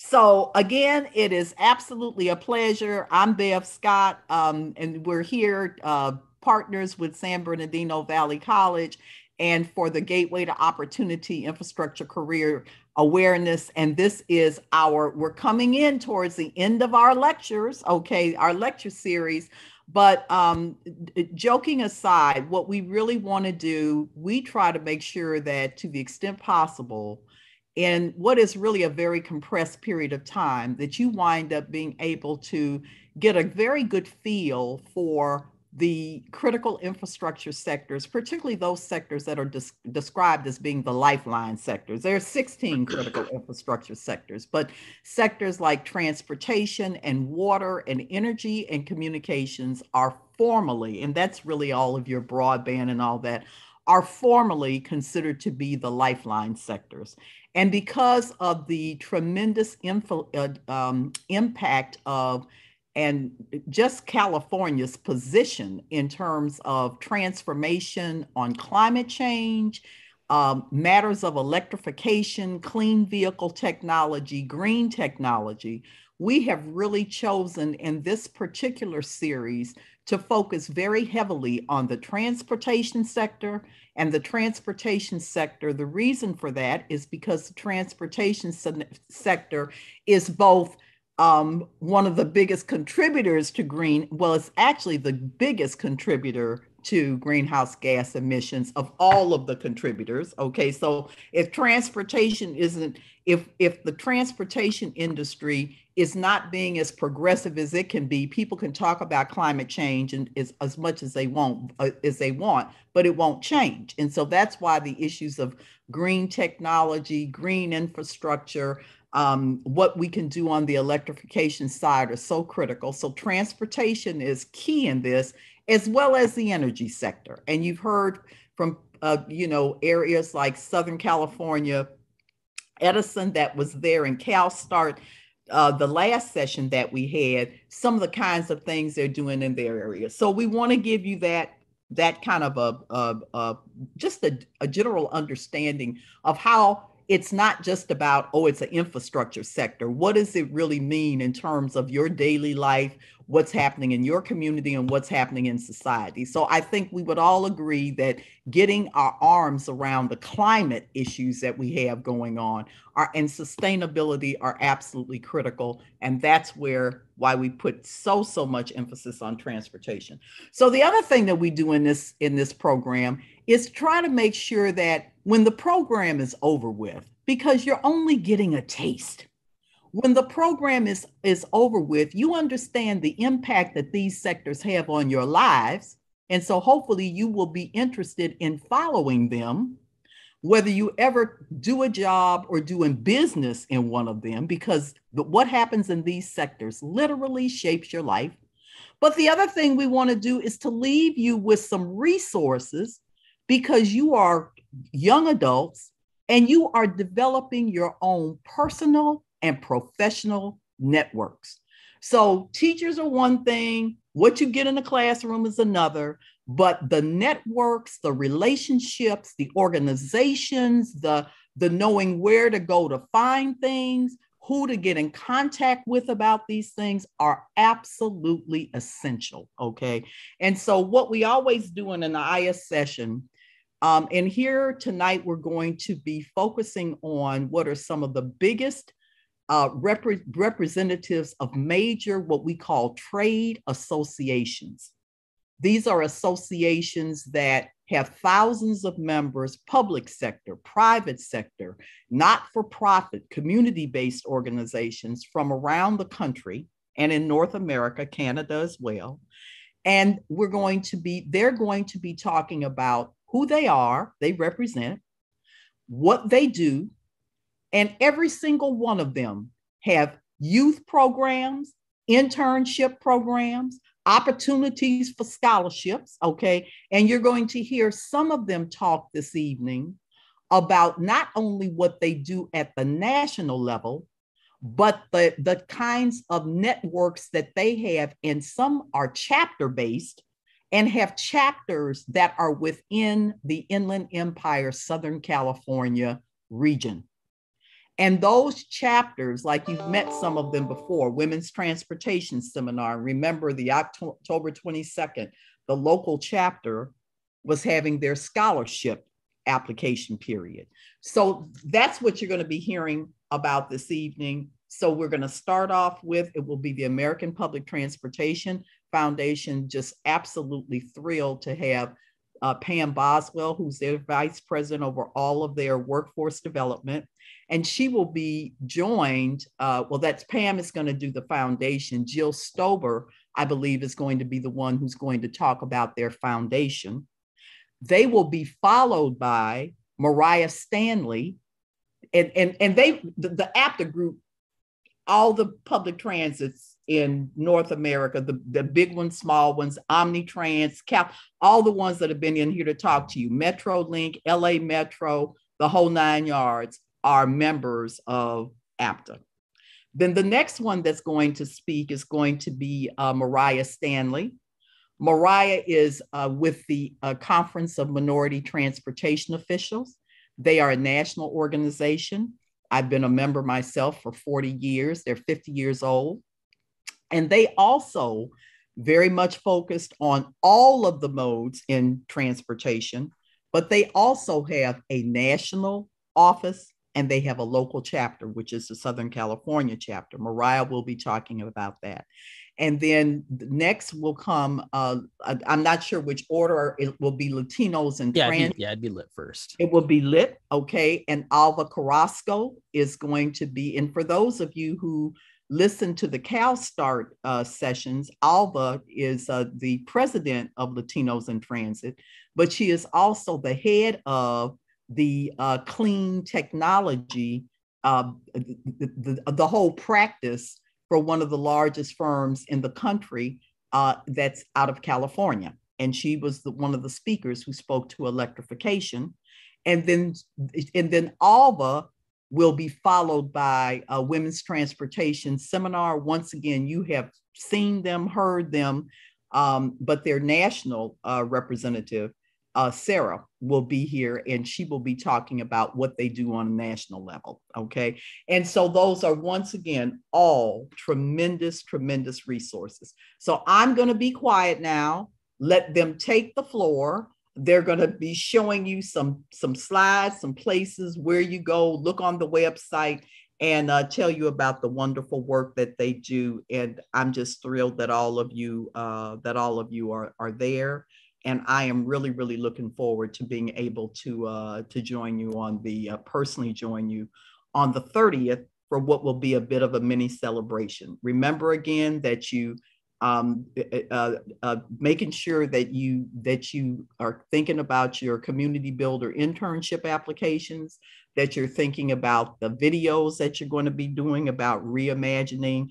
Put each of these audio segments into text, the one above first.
So again, it is absolutely a pleasure. I'm Bev Scott, and we're here partners with San Bernardino Valley College and for the Gateway to Opportunity Infrastructure Career Awareness. And this is we're coming in towards the end of our lectures, okay, our lecture series. But joking aside, what we really want to do, we try to make sure that to the extent possible, in what is really a very compressed period of time, that you wind up being able to get a very good feel for the critical infrastructure sectors, particularly those sectors that are described as being the lifeline sectors. There are 16 critical infrastructure sectors, but sectors like transportation and water and energy and communications are formally, and that's really all of your broadband and all that, are formally considered to be the lifeline sectors. And because of the tremendous impact of and just California's position in terms of transformation on climate change, matters of electrification, clean vehicle technology, green technology, we have really chosen in this particular series to focus very heavily on the transportation sector. And the transportation sector, the reason for that is because the transportation sector is both one of the biggest contributors to it's actually the biggest contributor to greenhouse gas emissions of all of the contributors. Okay, so if transportation isn't, if the transportation industry is not being as progressive as it can be, people can talk about climate change and as much as they want, but it won't change. And so that's why the issues of green technology, green infrastructure, what we can do on the electrification side are so critical. So transportation is key in this, as well as the energy sector. And you've heard from, areas like Southern California, Edison that was there, and CalSTART, the last session that we had, some of the kinds of things they're doing in their area. So we want to give you that kind of just a general understanding of how it's not just about, it's an infrastructure sector. What does it really mean in terms of your daily life, what's happening in your community and what's happening in society? So I think we would all agree that getting our arms around the climate issues that we have going on and sustainability are absolutely critical. And that's why we put so much emphasis on transportation. So the other thing that we do in this program is try to make sure that when the program is over with, because you're only getting a taste, when the program is over with, you understand the impact that these sectors have on your lives. And so hopefully you will be interested in following them, whether you ever do a job or doing business in one of them, because what happens in these sectors literally shapes your life. But the other thing we want to do is to leave you with some resources, because you are young adults and you are developing your own personal and professional networks. So teachers are one thing, what you get in the classroom is another, but the networks, the relationships, the organizations, the knowing where to go to find things, who to get in contact with about these things are absolutely essential, okay? And so what we always do in an IS session, and here tonight we're going to be focusing on what are some of the biggest representatives of major, what we call trade associations. These are associations that have thousands of members, public sector, private sector, not-for-profit, community-based organizations from around the country and in North America, Canada as well. And they're going to be talking about who they are, they represent, what they do, and every single one of them have youth programs, internship programs, opportunities for scholarships, okay? And you're going to hear some of them talk this evening about not only what they do at the national level, but the kinds of networks that they have, and some are chapter-based and have chapters that are within the Inland Empire, Southern California region. And those chapters, like you've met some of them before, Women's Transportation Seminar. Remember the October 22nd, the local chapter was having their scholarship application period. So that's what you're going to be hearing about this evening. So we're going to start off with, it will be the American Public Transportation Foundation. Just absolutely thrilled to have Pam Boswell, who's their vice president over all of their workforce development. And she will be joined, that's Pam is going to do the foundation. Jill Stober, I believe, is going to be the one who's going to talk about their foundation. They will be followed by Mariah Stanley, and the APTA group, all the public transits in North America, the big ones, small ones, Omnitrans, all the ones that have been in here to talk to you, Metrolink, LA Metro, the whole 9 yards, are members of APTA. Then the next one that's going to speak is going to be Mariah Stanley. Mariah is with the Conference of Minority Transportation Officials. They are a national organization. I've been a member myself for 40 years. They're 50 years old. And they also very much focused on all of the modes in transportation, but they also have a national office and they have a local chapter, which is the Southern California chapter. Mariah will be talking about that. And then next will come, I'm not sure which order, it will be Latinos and Trans. It'd be lit first. It will be lit, okay. And Alva Carrasco is going to be, and for those of you who listen to the CalSTART sessions, Alva is the president of Latinos in Transit, but she is also the head of the clean technology, the whole practice for one of the largest firms in the country that's out of California. And she was one of the speakers who spoke to electrification. And then Alva will be followed by a women's transportation seminar. Once again, you have seen them, heard them, but their national representative, Sarah, will be here, and she will be talking about what they do on a national level, okay? And so those are, once again, all tremendous, tremendous resources. So I'm gonna be quiet now, let them take the floor. They're gonna be showing you some slides, some places where you go, look on the website, and tell you about the wonderful work that they do. And I'm just thrilled that all of you are there. And I am really, really looking forward to being able to join you on the, personally join you on the 30th for what will be a bit of a mini celebration. Remember again that you, making sure that you are thinking about your community builder internship applications, that you're thinking about the videos that you're going to be doing about reimagining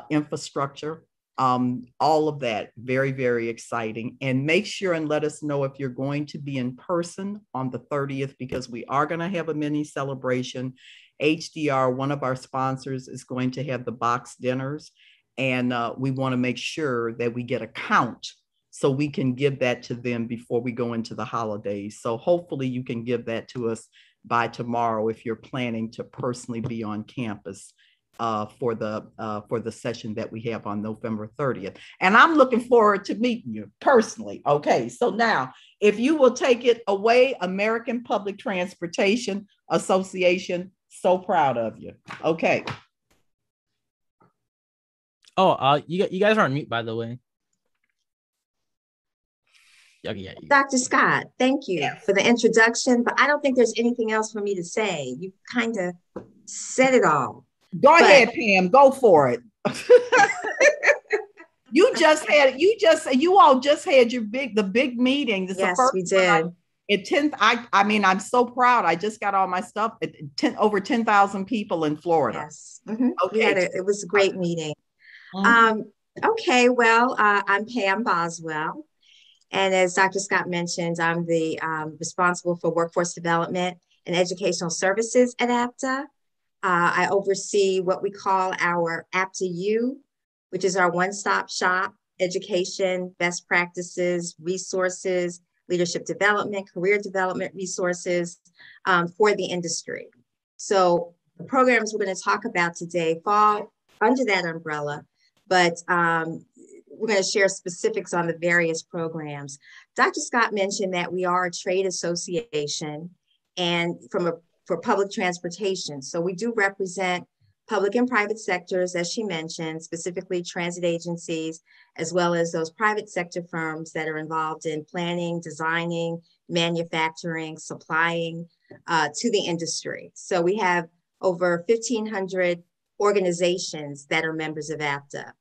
infrastructure. All of that, very, very exciting. And make sure and let us know if you're going to be in person on the 30th, because we are going to have a mini celebration. HDR, one of our sponsors, is going to have the box dinners. And we want to make sure that we get a count so we can give that to them before we go into the holidays. So hopefully you can give that to us by tomorrow if you're planning to personally be on campus for the session that we have on November 30th. And I'm looking forward to meeting you personally. Okay, so now if you will take it away, American Public Transportation Association, so proud of you. Okay. Oh, you guys are on mute, by the way. Okay, yeah. Dr. Scott, thank you for the introduction, but I don't think there's anything else for me to say. You kind of said it all. Go ahead, Pam. Go for it. You all just had the big meeting. This yes, we did. At 10th, I mean, I'm so proud. I just got all my stuff. Over 10,000 people in Florida. Yes. Mm-hmm. Okay. It was a great meeting. Mm-hmm. Okay. Well, I'm Pam Boswell. And as Dr. Scott mentioned, I'm the responsible for workforce development and educational services at APTA. I oversee what we call our APTA U, which is our one-stop shop, education, best practices, resources, leadership development, career development resources for the industry. So The programs we're going to talk about today fall under that umbrella, but we're going to share specifics on the various programs. Dr. Scott mentioned that we are a trade association and for public transportation. So we do represent public and private sectors, as she mentioned, specifically transit agencies, as well as those private sector firms that are involved in planning, designing, manufacturing, supplying to the industry. So we have over 1,500 organizations that are members of APTA.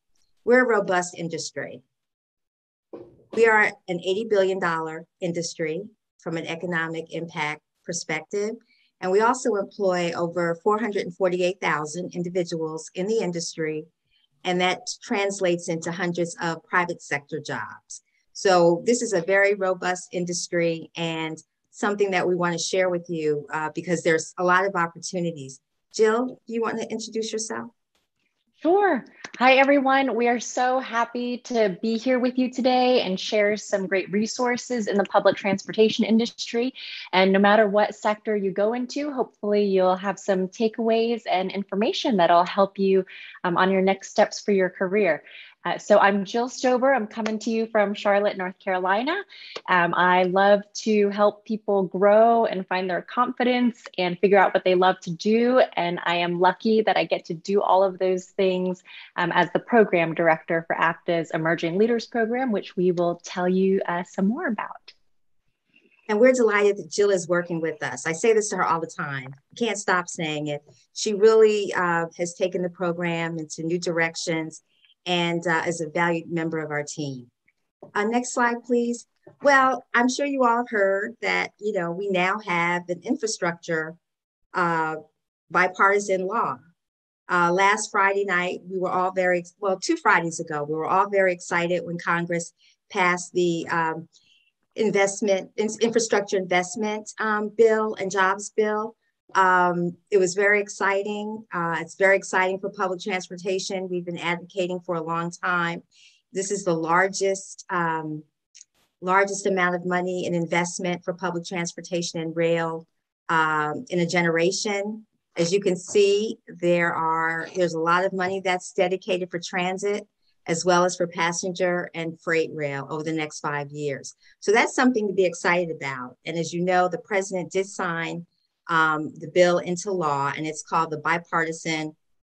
We're a robust industry. We are an $80 billion industry from an economic impact perspective. And we also employ over 448,000 individuals in the industry. And that translates into hundreds of private sector jobs. So this is a very robust industry and something that we want to share with you because there's a lot of opportunities. Jill, do you want to introduce yourself? Sure. Hi, everyone. We are so happy to be here with you today and share some great resources in the public transportation industry. And no matter what sector you go into, hopefully you'll have some takeaways and information that'll help you on your next steps for your career. So I'm Jill Stober. I'm coming to you from Charlotte, North Carolina. I love to help people grow and find their confidence and figure out what they love to do. And I am lucky that I get to do all of those things as the program director for APTA's Emerging Leaders Program, which we will tell you some more about. And we're delighted that Jill is working with us. I say this to her all the time. Can't stop saying it. She really has taken the program into new directions and is a valued member of our team. Next slide, please. Well, I'm sure you all have heard that, we now have an infrastructure bipartisan law. Last Friday night, we were all 2 Fridays ago, we were all very excited when Congress passed the infrastructure investment bill and jobs bill. It was very exciting. It's very exciting for public transportation. We've been advocating for a long time. This is the largest amount of money in investment for public transportation and rail in a generation. As you can see, there's a lot of money that's dedicated for transit as well as for passenger and freight rail over the next 5 years. So that's something to be excited about. And as you know, the president did sign the bill into law, and it's called the Bipartisan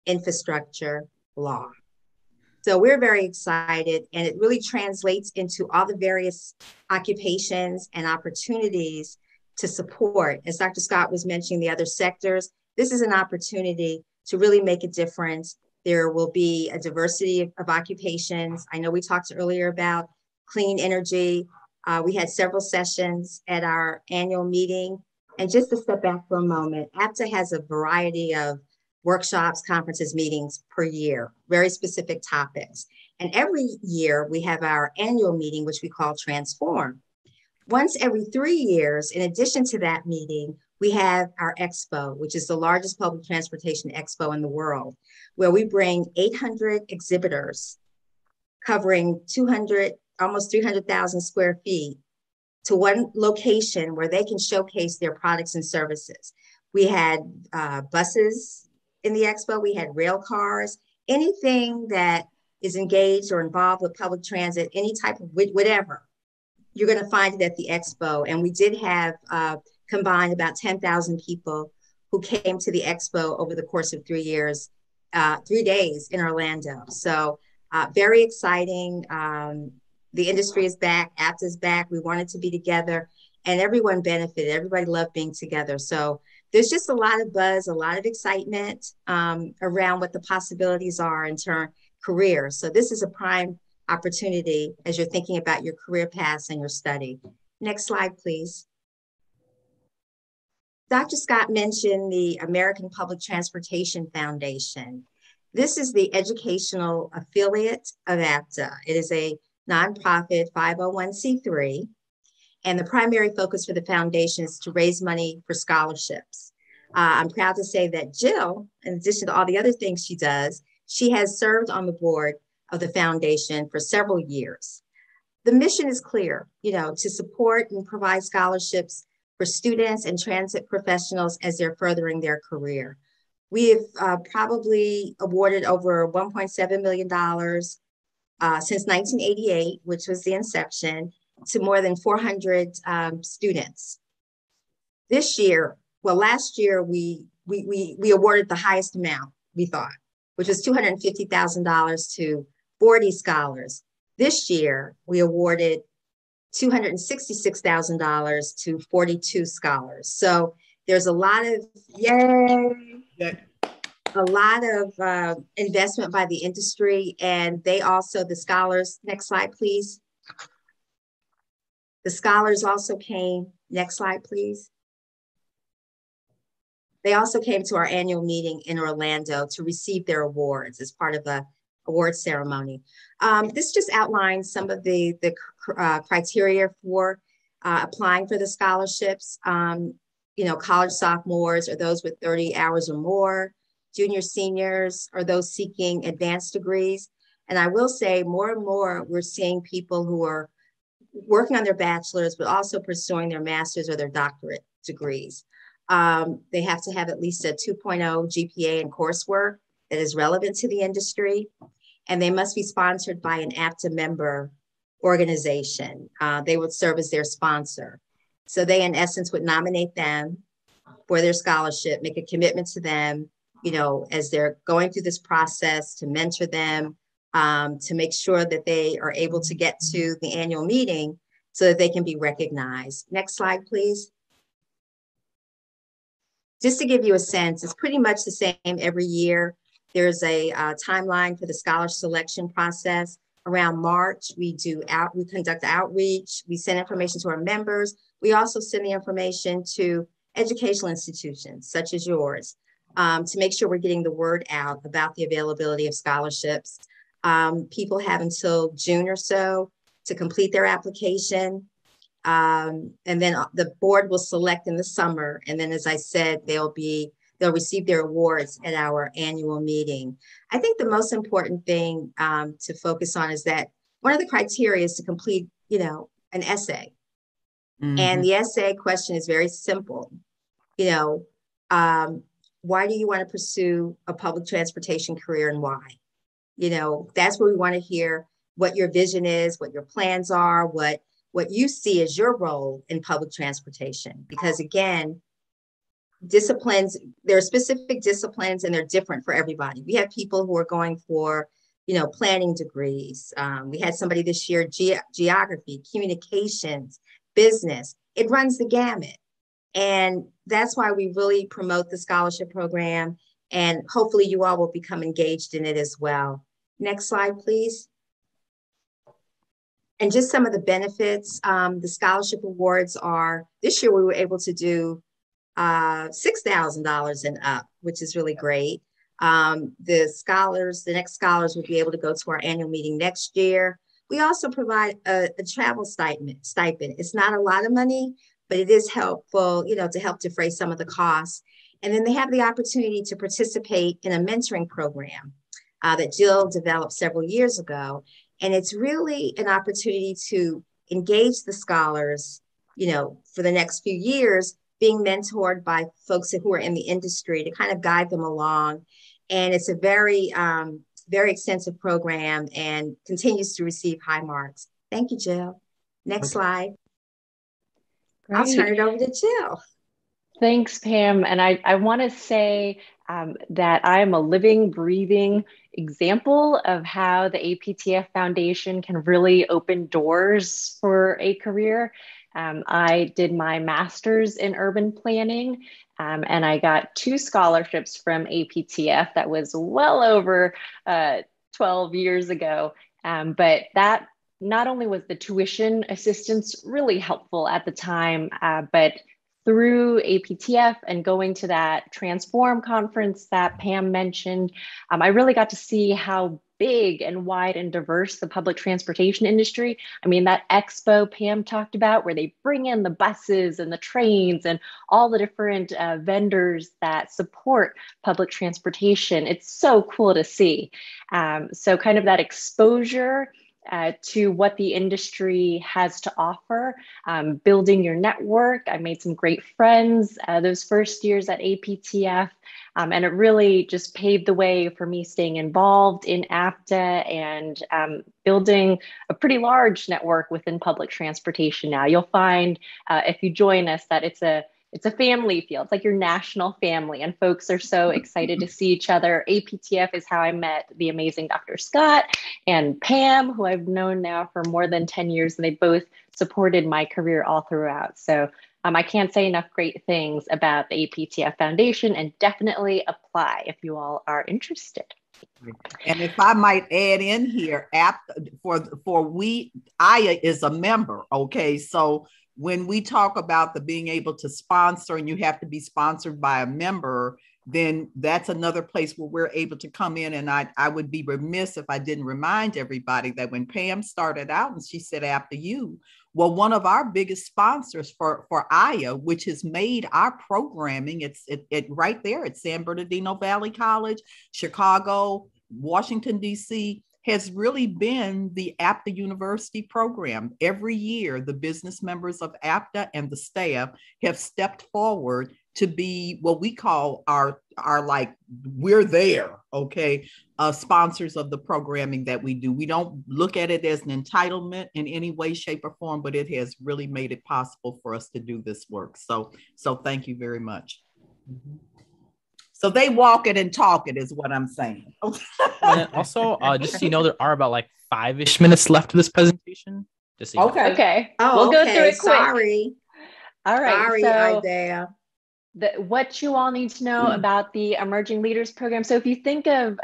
Infrastructure Law. So we're very excited, and it really translates into all the various occupations and opportunities to support. As Dr. Scott was mentioning the other sectors, this is an opportunity to really make a difference. There will be a diversity of occupations. I know we talked earlier about clean energy. We had several sessions at our annual meeting. And just to step back for a moment, APTA has a variety of workshops, conferences, meetings per year, very specific topics. And every year we have our annual meeting, which we call Transform. Once every 3 years, in addition to that meeting, we have our expo, which is the largest public transportation expo in the world, where we bring 800 exhibitors covering almost 300,000 square feet to one location where they can showcase their products and services. We had buses in the expo, we had rail cars, anything that is engaged or involved with public transit, any type of whatever, you're gonna find it at the expo. And we did have combined about 10,000 people who came to the expo over the course of 3 years, 3 days in Orlando. So very exciting. The industry is back, APTA is back. We wanted to be together and everyone benefited. Everybody loved being together. So there's just a lot of buzz, a lot of excitement around what the possibilities are in careers. So this is a prime opportunity as you're thinking about your career paths and your study. Next slide, please. Dr. Scott mentioned the American Public Transportation Foundation. This is the educational affiliate of APTA. It is a nonprofit 501c3, and the primary focus for the foundation is to raise money for scholarships. I'm proud to say that Jill, in addition to all the other things she does, she has served on the board of the foundation for several years. The mission is clear, to support and provide scholarships for students and transit professionals as they're furthering their career. We have probably awarded over $1.7 million since 1988, which was the inception, to more than 400 students. This year, well, last year we awarded the highest amount, we thought, which was $250,000 to 40 scholars. This year, we awarded $266,000 to 42 scholars. So there's a lot of, a lot of investment by the industry, and they also, the scholars, next slide, please. The scholars also came, next slide, please. They also came to our annual meeting in Orlando to receive their awards as part of the award ceremony. This just outlines some of the criteria for applying for the scholarships. You know, college sophomores or those with 30 hours or more, junior seniors or those seeking advanced degrees. And I will say more and more, we're seeing people who are working on their bachelor's, but also pursuing their master's or their doctorate degrees. They have to have at least a 2.0 GPA in coursework that is relevant to the industry. And they must be sponsored by an APTA member organization. They would serve as their sponsor. So they, in essence, would nominate them for their scholarship, make a commitment to them, you know, as they're going through this process, to mentor them, to make sure that they are able to get to the annual meeting so that they can be recognized. Next slide, please. Just to give you a sense, it's pretty much the same every year. There's a timeline for the scholar selection process. Around March, we conduct outreach, we send information to our members. We also send the information to educational institutions such as yours to make sure we're getting the word out about the availability of scholarships. People have until June or so to complete their application. And then the board will select in the summer. And then, as I said, they'll receive their awards at our annual meeting. I think the most important thing to focus on is that one of the criteria is to complete, you know, an essay. Mm-hmm. And the essay question is very simple. You know, why do you want to pursue a public transportation career and why? You know, that's where we want to hear what your vision is, what your plans are, what you see as your role in public transportation. Because again, disciplines, there are specific disciplines and they're different for everybody. We have people who are going for, you know, planning degrees. We had somebody this year, geography, communications, business. It runs the gamut. And that's why we really promote the scholarship program. And hopefully you all will become engaged in it as well. Next slide, please. And just some of the benefits, the scholarship awards are, this year we were able to do $6,000 and up, which is really great. The next scholars will be able to go to our annual meeting next year. We also provide a travel stipend. It's not a lot of money, but it is helpful, you know, to help defray some of the costs. And then they have the opportunity to participate in a mentoring program that Jill developed several years ago. And it's really an opportunity to engage the scholars, you know, for the next few years, being mentored by folks who are in the industry to kind of guide them along. And it's a very, very extensive program and continues to receive high marks. Thank you, Jill. Next slide. Great. I'll turn it over to Jill. Thanks, Pam. And I want to say that I'm a living, breathing example of how the APTA Foundation can really open doors for a career. I did my master's in urban planning, and I got 2 scholarships from APTF. That was well over 12 years ago. But that not only was the tuition assistance really helpful at the time, but through APTF and going to that Transform conference that Pam mentioned, I really got to see how big and wide and diverse the public transportation industry. I mean, that expo Pam talked about where they bring in the buses and the trains and all the different vendors that support public transportation. It's so cool to see. So kind of that exposure to what the industry has to offer, building your network. I made some great friends those first years at APTF, and it really just paved the way for me staying involved in APTA and building a pretty large network within public transportation now. You'll find if you join us that it's a family feel. It's like your national family, and folks are so excited to see each other. APTF is how I met the amazing Dr. Scott and Pam, who I've known now for more than 10 years, and they both supported my career all throughout. So I can't say enough great things about the APTF Foundation, and definitely apply if you all are interested. And if I might add in here, AYA is a member, okay? So when we talk about the being able to sponsor and you have to be sponsored by a member, then that's another place where we're able to come in. And I would be remiss if I didn't remind everybody that when Pam started out and she said, after you, well, one of our biggest sponsors for AYA, which has made our programming, it's right there at San Bernardino Valley College, Chicago, Washington, D.C., has really been the APTA University program. Every year, the business members of APTA and the staff have stepped forward to be what we call our like, we're there, okay, sponsors of the programming that we do. We don't look at it as an entitlement in any way, shape, or form, but it has really made it possible for us to do this work. So thank you very much. Mm-hmm. So they walk it and talk it is what I'm saying. And also, just so you know, there are about like 5-ish minutes left of this presentation. Just so you know. Okay. Oh, we'll go through it quick. Sorry. All right. Sorry, so Isaiah. What you all need to know about the Emerging Leaders Program. So if you think of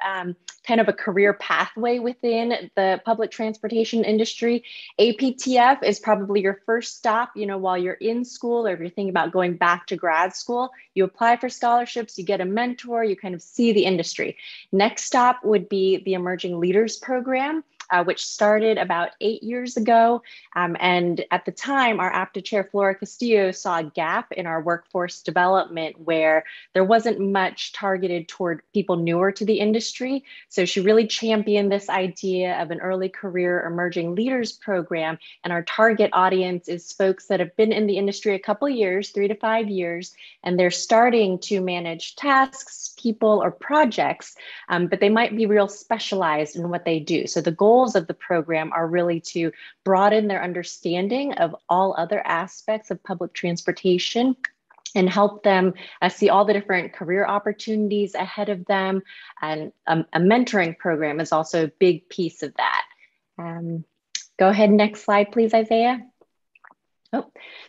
kind of a career pathway within the public transportation industry, APTF is probably your first stop, while you're in school, or if you're thinking about going back to grad school. You apply for scholarships, you get a mentor, you kind of see the industry. Next stop would be the Emerging Leaders Program, which started about 8 years ago. And at the time, our APTA chair, Flora Castillo, saw a gap in our workforce development where there wasn't much targeted toward people newer to the industry. So she really championed this idea of an early career emerging leaders program. And our target audience is folks that have been in the industry a couple of years, 3 to 5 years, and they're starting to manage tasks, people, or projects, but they might be real specialized in what they do. So the goals of the program are really to broaden their understanding of all other aspects of public transportation and help them see all the different career opportunities ahead of them. And a mentoring program is also a big piece of that. Go ahead, next slide, please, Isaiah.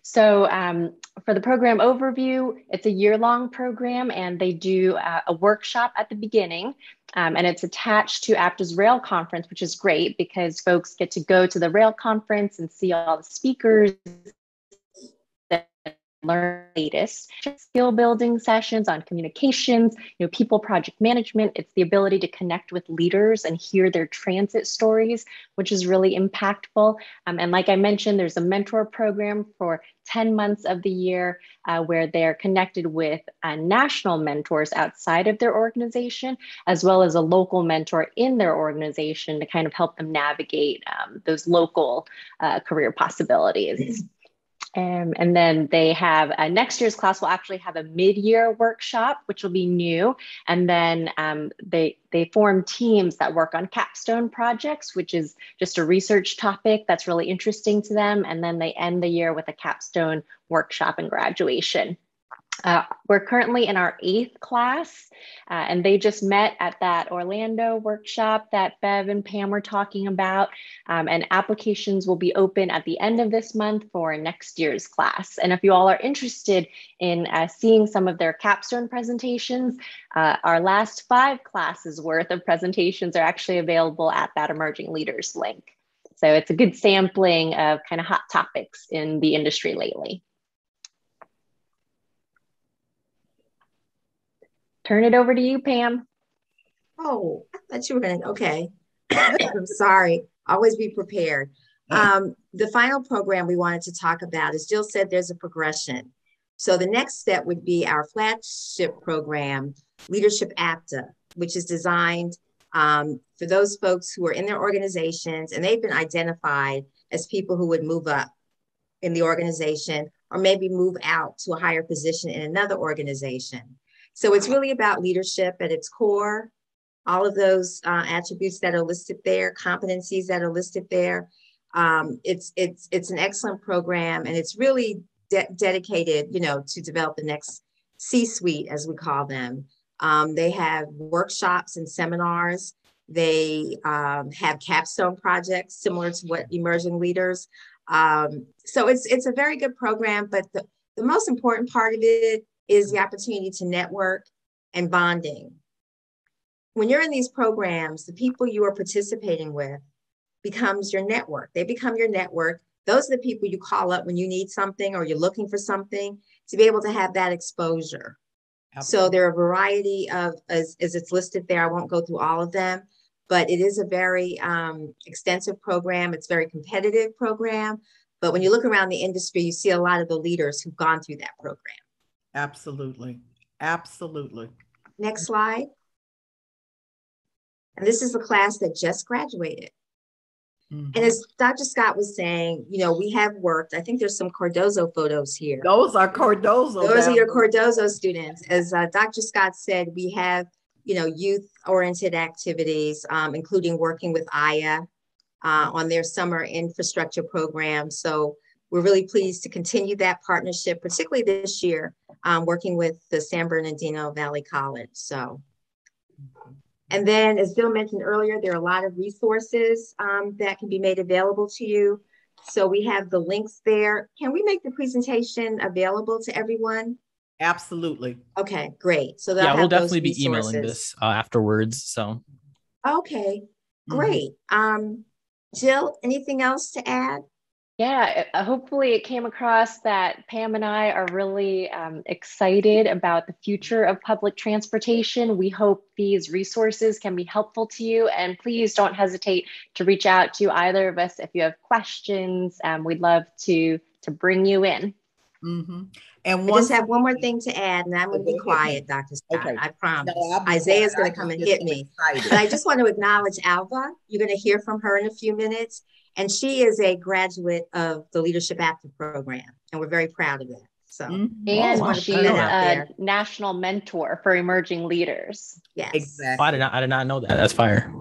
So for the program overview, it's a year-long program, and they do a workshop at the beginning, and it's attached to APTA's Rail Conference, which is great because folks get to go to the Rail Conference and see all the speakers, learn latest skill building sessions on communications, people project management. It's the ability to connect with leaders and hear their transit stories, which is really impactful. And like I mentioned, there's a mentor program for 10 months of the year where they're connected with national mentors outside of their organization, as well as a local mentor in their organization to kind of help them navigate those local career possibilities. And then they have next year's class will actually have a mid-year workshop, which will be new. And then they form teams that work on capstone projects, which is just a research topic that's really interesting to them. And then they end the year with a capstone workshop and graduation. We're currently in our 8th class, and they just met at that Orlando workshop that Bev and Pam were talking about, and applications will be open at the end of this month for next year's class. And if you all are interested in seeing some of their capstone presentations, our last 5 classes worth of presentations are actually available at that Emerging Leaders link. So it's a good sampling of kind of hot topics in the industry lately. Turn it over to you, Pam. Oh, I thought you were going to, okay. I'm sorry. Always be prepared. The final program we wanted to talk about, as Jill said, there's a progression. So the next step would be our flagship program, Leadership APTA, which is designed For those folks who are in their organizations and they've been identified as people who would move up in the organization or maybe move out to a higher position in another organization. So it's really about leadership at its core. All of those attributes that are listed there, competencies that are listed there. It's an excellent program, and it's really dedicated, to develop the next C-suite, as we call them. They have workshops and seminars. They have capstone projects similar to what emerging leaders. So it's a very good program, but the most important part of it is the opportunity to network and bonding. When you're in these programs, the people you are participating with becomes your network. They become your network. Those are the people you call up when you need something or you're looking for something, to be able to have that exposure. Absolutely. So there are a variety of, as it's listed there, I won't go through all of them, but it is a very extensive program. It's a very competitive program. But when you look around the industry, you see a lot of the leaders who've gone through that program. Absolutely. Absolutely. Next slide. And this is the class that just graduated. Mm-hmm. And as Dr. Scott was saying, we have worked, I think there's some Cardozo photos here. Those are Cardozo. Those are your Cardozo students. As Dr. Scott said, we have, youth-oriented activities, including working with APTA on their summer infrastructure program. So we're really pleased to continue that partnership, particularly this year, working with the San Bernardino Valley College. So. And then, as Bill mentioned earlier, there are a lot of resources that can be made available to you. So we have the links there. Can we make the presentation available to everyone? Absolutely. Okay, great. So we'll definitely be emailing this afterwards. So. Okay, great. Jill, anything else to add? Yeah, hopefully it came across that Pam and I are really excited about the future of public transportation. We hope these resources can be helpful to you, and please don't hesitate to reach out to either of us if you have questions. We'd love to bring you in. Mm-hmm. And I just have one more thing to add, and I'm going to be quiet, Dr. Scott. Okay. I promise. No, Isaiah's going to come and hit me. But I just want to acknowledge Alva. You're going to hear from her in a few minutes. And she is a graduate of the Leadership APTA program, and we're very proud of that. So, and she's a national mentor for emerging leaders. Yes, exactly. I did not know that. That's fire.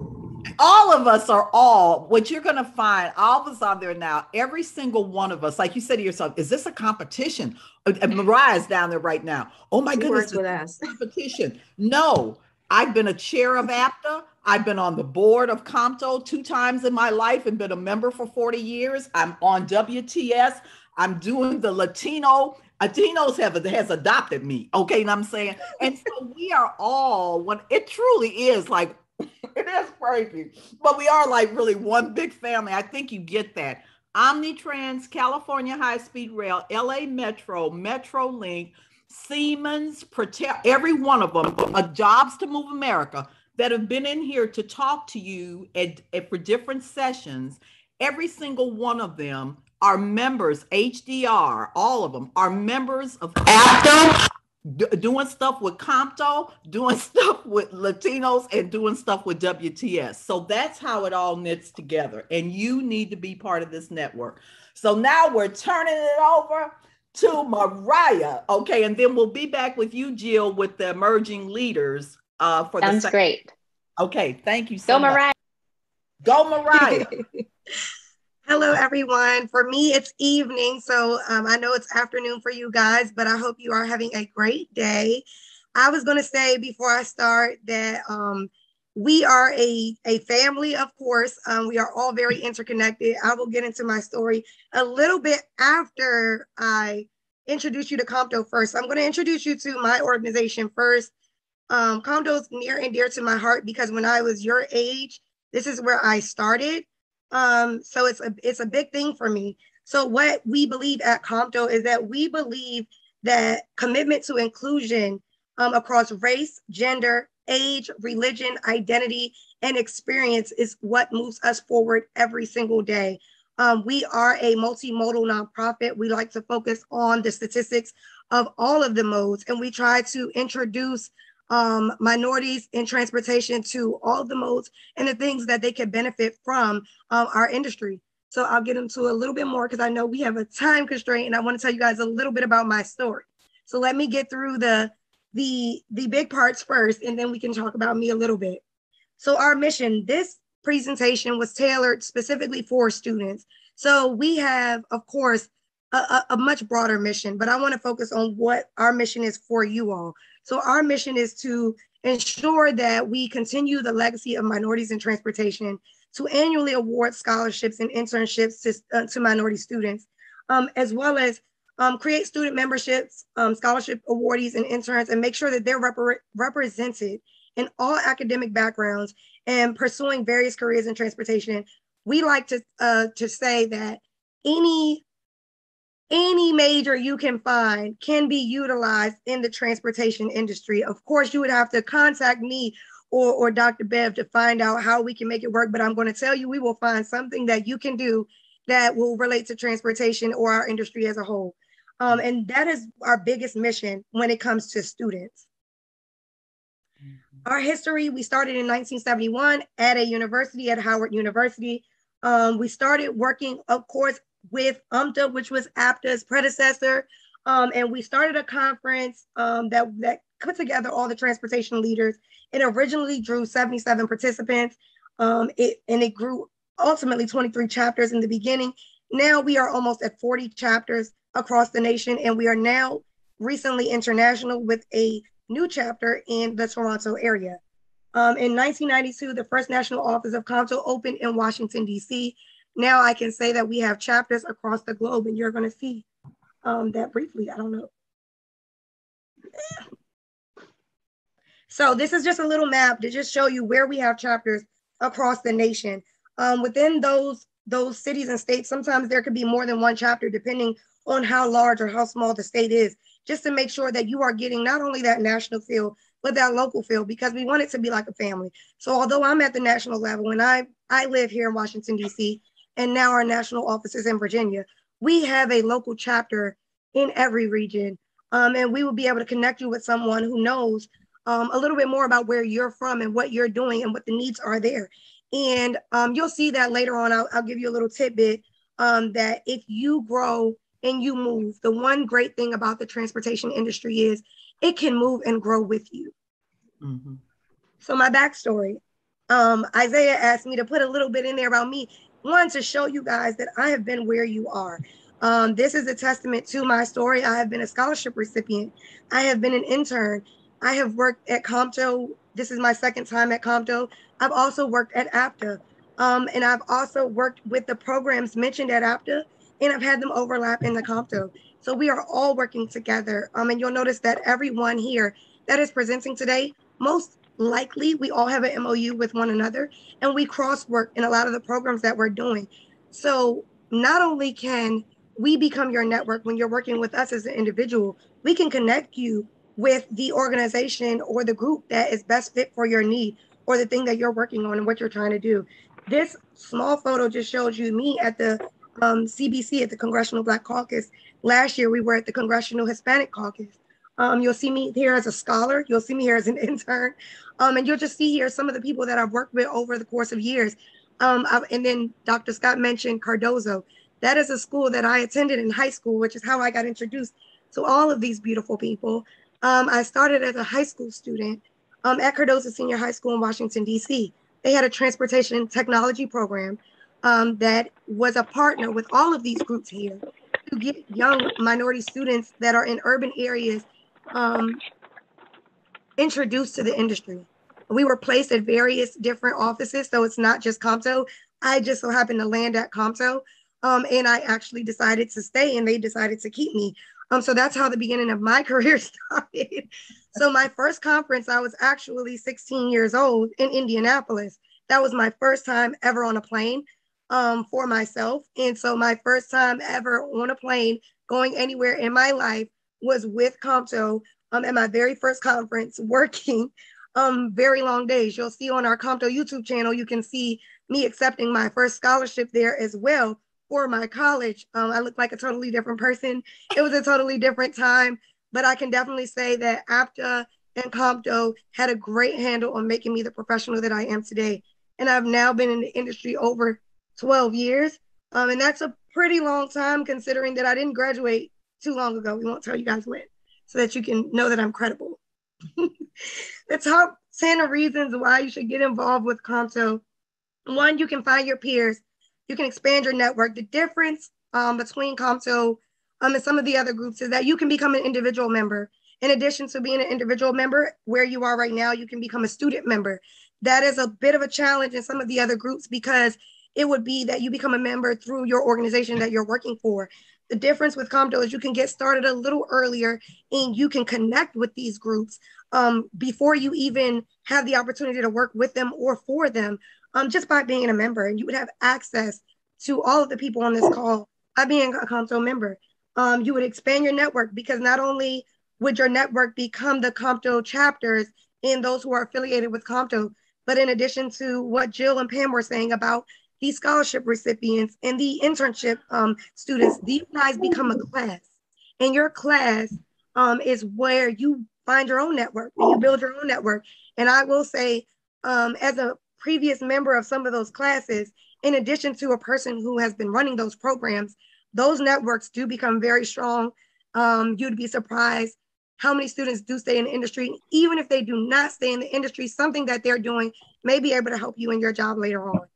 All of us are what you're going to find, all of us on there now, every single one of us, like you said to yourself, is this a competition? And Mariah's down there right now. Oh my goodness, with us. Competition. No, I've been a chair of APTA. I've been on the board of COMTO 2 times in my life and been a member for 40 years. I'm on WTS. I'm doing the Latinos has adopted me. Okay. And I'm saying, and so we are all it truly is like, it is crazy, but we are like really one big family. I think you get that. Omnitrans, California High Speed Rail, LA Metro, Metrolink, Siemens, every one of them, Jobs to Move America, that have been in here to talk to you for different sessions. Every single one of them are members, HDR, all of them are members of APTA, doing stuff with COMTO, doing stuff with Latinos, and doing stuff with WTS. So that's how it all knits together. And you need to be part of this network. So now we're turning it over to Mariah. Okay. And then we'll be back with you, Jill, with the emerging leaders for Sounds great. Okay. Thank you so much. Mariah. Go, Mariah. Hello, everyone. For me, it's evening, so I know it's afternoon for you guys, but I hope you are having a great day. I was going to say before I start that we are a family, of course. We are all very interconnected. I will get into my story a little bit after I introduce you to COMTO first. I'm going to introduce you to my organization first. COMTO is near and dear to my heart because when I was your age, this is where I started. So it's a big thing for me. So what we believe at COMTO is that we believe that commitment to inclusion across race, gender, age, religion, identity, and experience is what moves us forward every single day. We are a multimodal nonprofit. We like to focus on the statistics of all of the modes, and we try to introduce minorities in transportation to all the modes and the things that they can benefit from our industry. So I'll get into a little bit more because I know we have a time constraint and I want to tell you guys a little bit about my story. So let me get through the big parts first, and then we can talk about me a little bit. So our mission, this presentation was tailored specifically for students. So we have, of course, a much broader mission, but I want to focus on what our mission is for you all. So our mission is to ensure that we continue the legacy of minorities in transportation, to annually award scholarships and internships to minority students, as well as create student memberships, scholarship awardees and interns, and make sure that they're represented in all academic backgrounds and pursuing various careers in transportation. We like to say that any major you can find can be utilized in the transportation industry. Of course, you would have to contact me or Dr. Bev to find out how we can make it work, but I'm going to tell you, we will find something that you can do that will relate to transportation or our industry as a whole. And that is our biggest mission when it comes to students. Our history, we started in 1971 at a university, at Howard University. We started working, of course, with APTA, which was APTA's predecessor. And we started a conference that put together all the transportation leaders. It originally drew 77 participants, and it grew ultimately 23 chapters in the beginning. Now we are almost at 40 chapters across the nation, and we are now recently international with a new chapter in the Toronto area. In 1992, the first national office of COMTO opened in Washington, D.C. Now I can say that we have chapters across the globe, and you're going to see that briefly. I don't know. So this is just a little map to just show you where we have chapters across the nation. Within those cities and states, sometimes there could be more than one chapter depending on how large or how small the state is, just to make sure that you are getting not only that national feel, but that local feel, because we want it to be like a family. So although I'm at the national level and I live here in Washington, D.C., and now our national office is in Virginia, we have a local chapter in every region. And we will be able to connect you with someone who knows a little bit more about where you're from and what you're doing and what the needs are there. And you'll see that later on. I'll give you a little tidbit that if you grow and you move, the one great thing about the transportation industry is it can move and grow with you. Mm-hmm. So my backstory, Isaiah asked me to put a little bit in there about me. One, to show you guys that I have been where you are. This is a testament to my story. I have been a scholarship recipient. I have been an intern. I have worked at COMTO. This is my second time at COMTO. I've also worked at APTA. And I've also worked with the programs mentioned at APTA, and I've had them overlap in the COMTO. So we are all working together. And you'll notice that everyone here that is presenting today, most likely we all have an MOU with one another, and we cross work in a lot of the programs that we're doing. So not only can we become your network when you're working with us as an individual, we can connect you with the organization or the group that is best fit for your need or the thing that you're working on and what you're trying to do. This small photo just shows you me at the CBC, at the Congressional Black Caucus. Last year, we were at the Congressional Hispanic Caucus. You'll see me here as a scholar. You'll see me here as an intern. And you'll just see here some of the people that I've worked with over the course of years. And then Dr. Scott mentioned Cardozo. That is a school that I attended in high school, which is how I got introduced to all of these beautiful people. I started as a high school student at Cardozo Senior High School in Washington, D.C. They had a transportation technology program that was a partner with all of these groups here to get young minority students that are in urban areas introduced to the industry. We were placed at various different offices, so it's not just COMTO. I just so happened to land at COMTO, and I actually decided to stay, and they decided to keep me. So that's how the beginning of my career started. So my first conference, I was actually 16 years old in Indianapolis. That was my first time ever on a plane for myself. And so my first time ever on a plane going anywhere in my life was with COMTO at my very first conference, working very long days. You'll see on our COMTO YouTube channel, you can see me accepting my first scholarship there as well for my college. I look like a totally different person. It was a totally different time, but I can definitely say that APTA and CompDo had a great handle on making me the professional that I am today. And I've now been in the industry over 12 years. And that's a pretty long time considering that I didn't graduate too long ago. We won't tell you guys when, so that you can know that I'm credible. The top 10 reasons why you should get involved with CompDo. One, you can find your peers. You can expand your network. The difference between CompDo and some of the other groups is that you can become an individual member. In addition to being an individual member, where you are right now, you can become a student member. That is a bit of a challenge in some of the other groups because it would be that you become a member through your organization that you're working for. The difference with CompDo is you can get started a little earlier and you can connect with these groups before you even have the opportunity to work with them or for them, just by being a member. And you would have access to all of the people on this call by being a CompDo member. You would expand your network because not only would your network become the CompDo chapters and those who are affiliated with CompDo, but in addition to what Jill and Pam were saying about the scholarship recipients and the internship students, these guys become a class. And your class is where you find your own network and you build your own network. And I will say, as a previous member of some of those classes, in addition to a person who has been running those programs, those networks do become very strong. You'd be surprised how many students do stay in the industry. Even if they do not stay in the industry, something that they're doing may be able to help you in your job later on.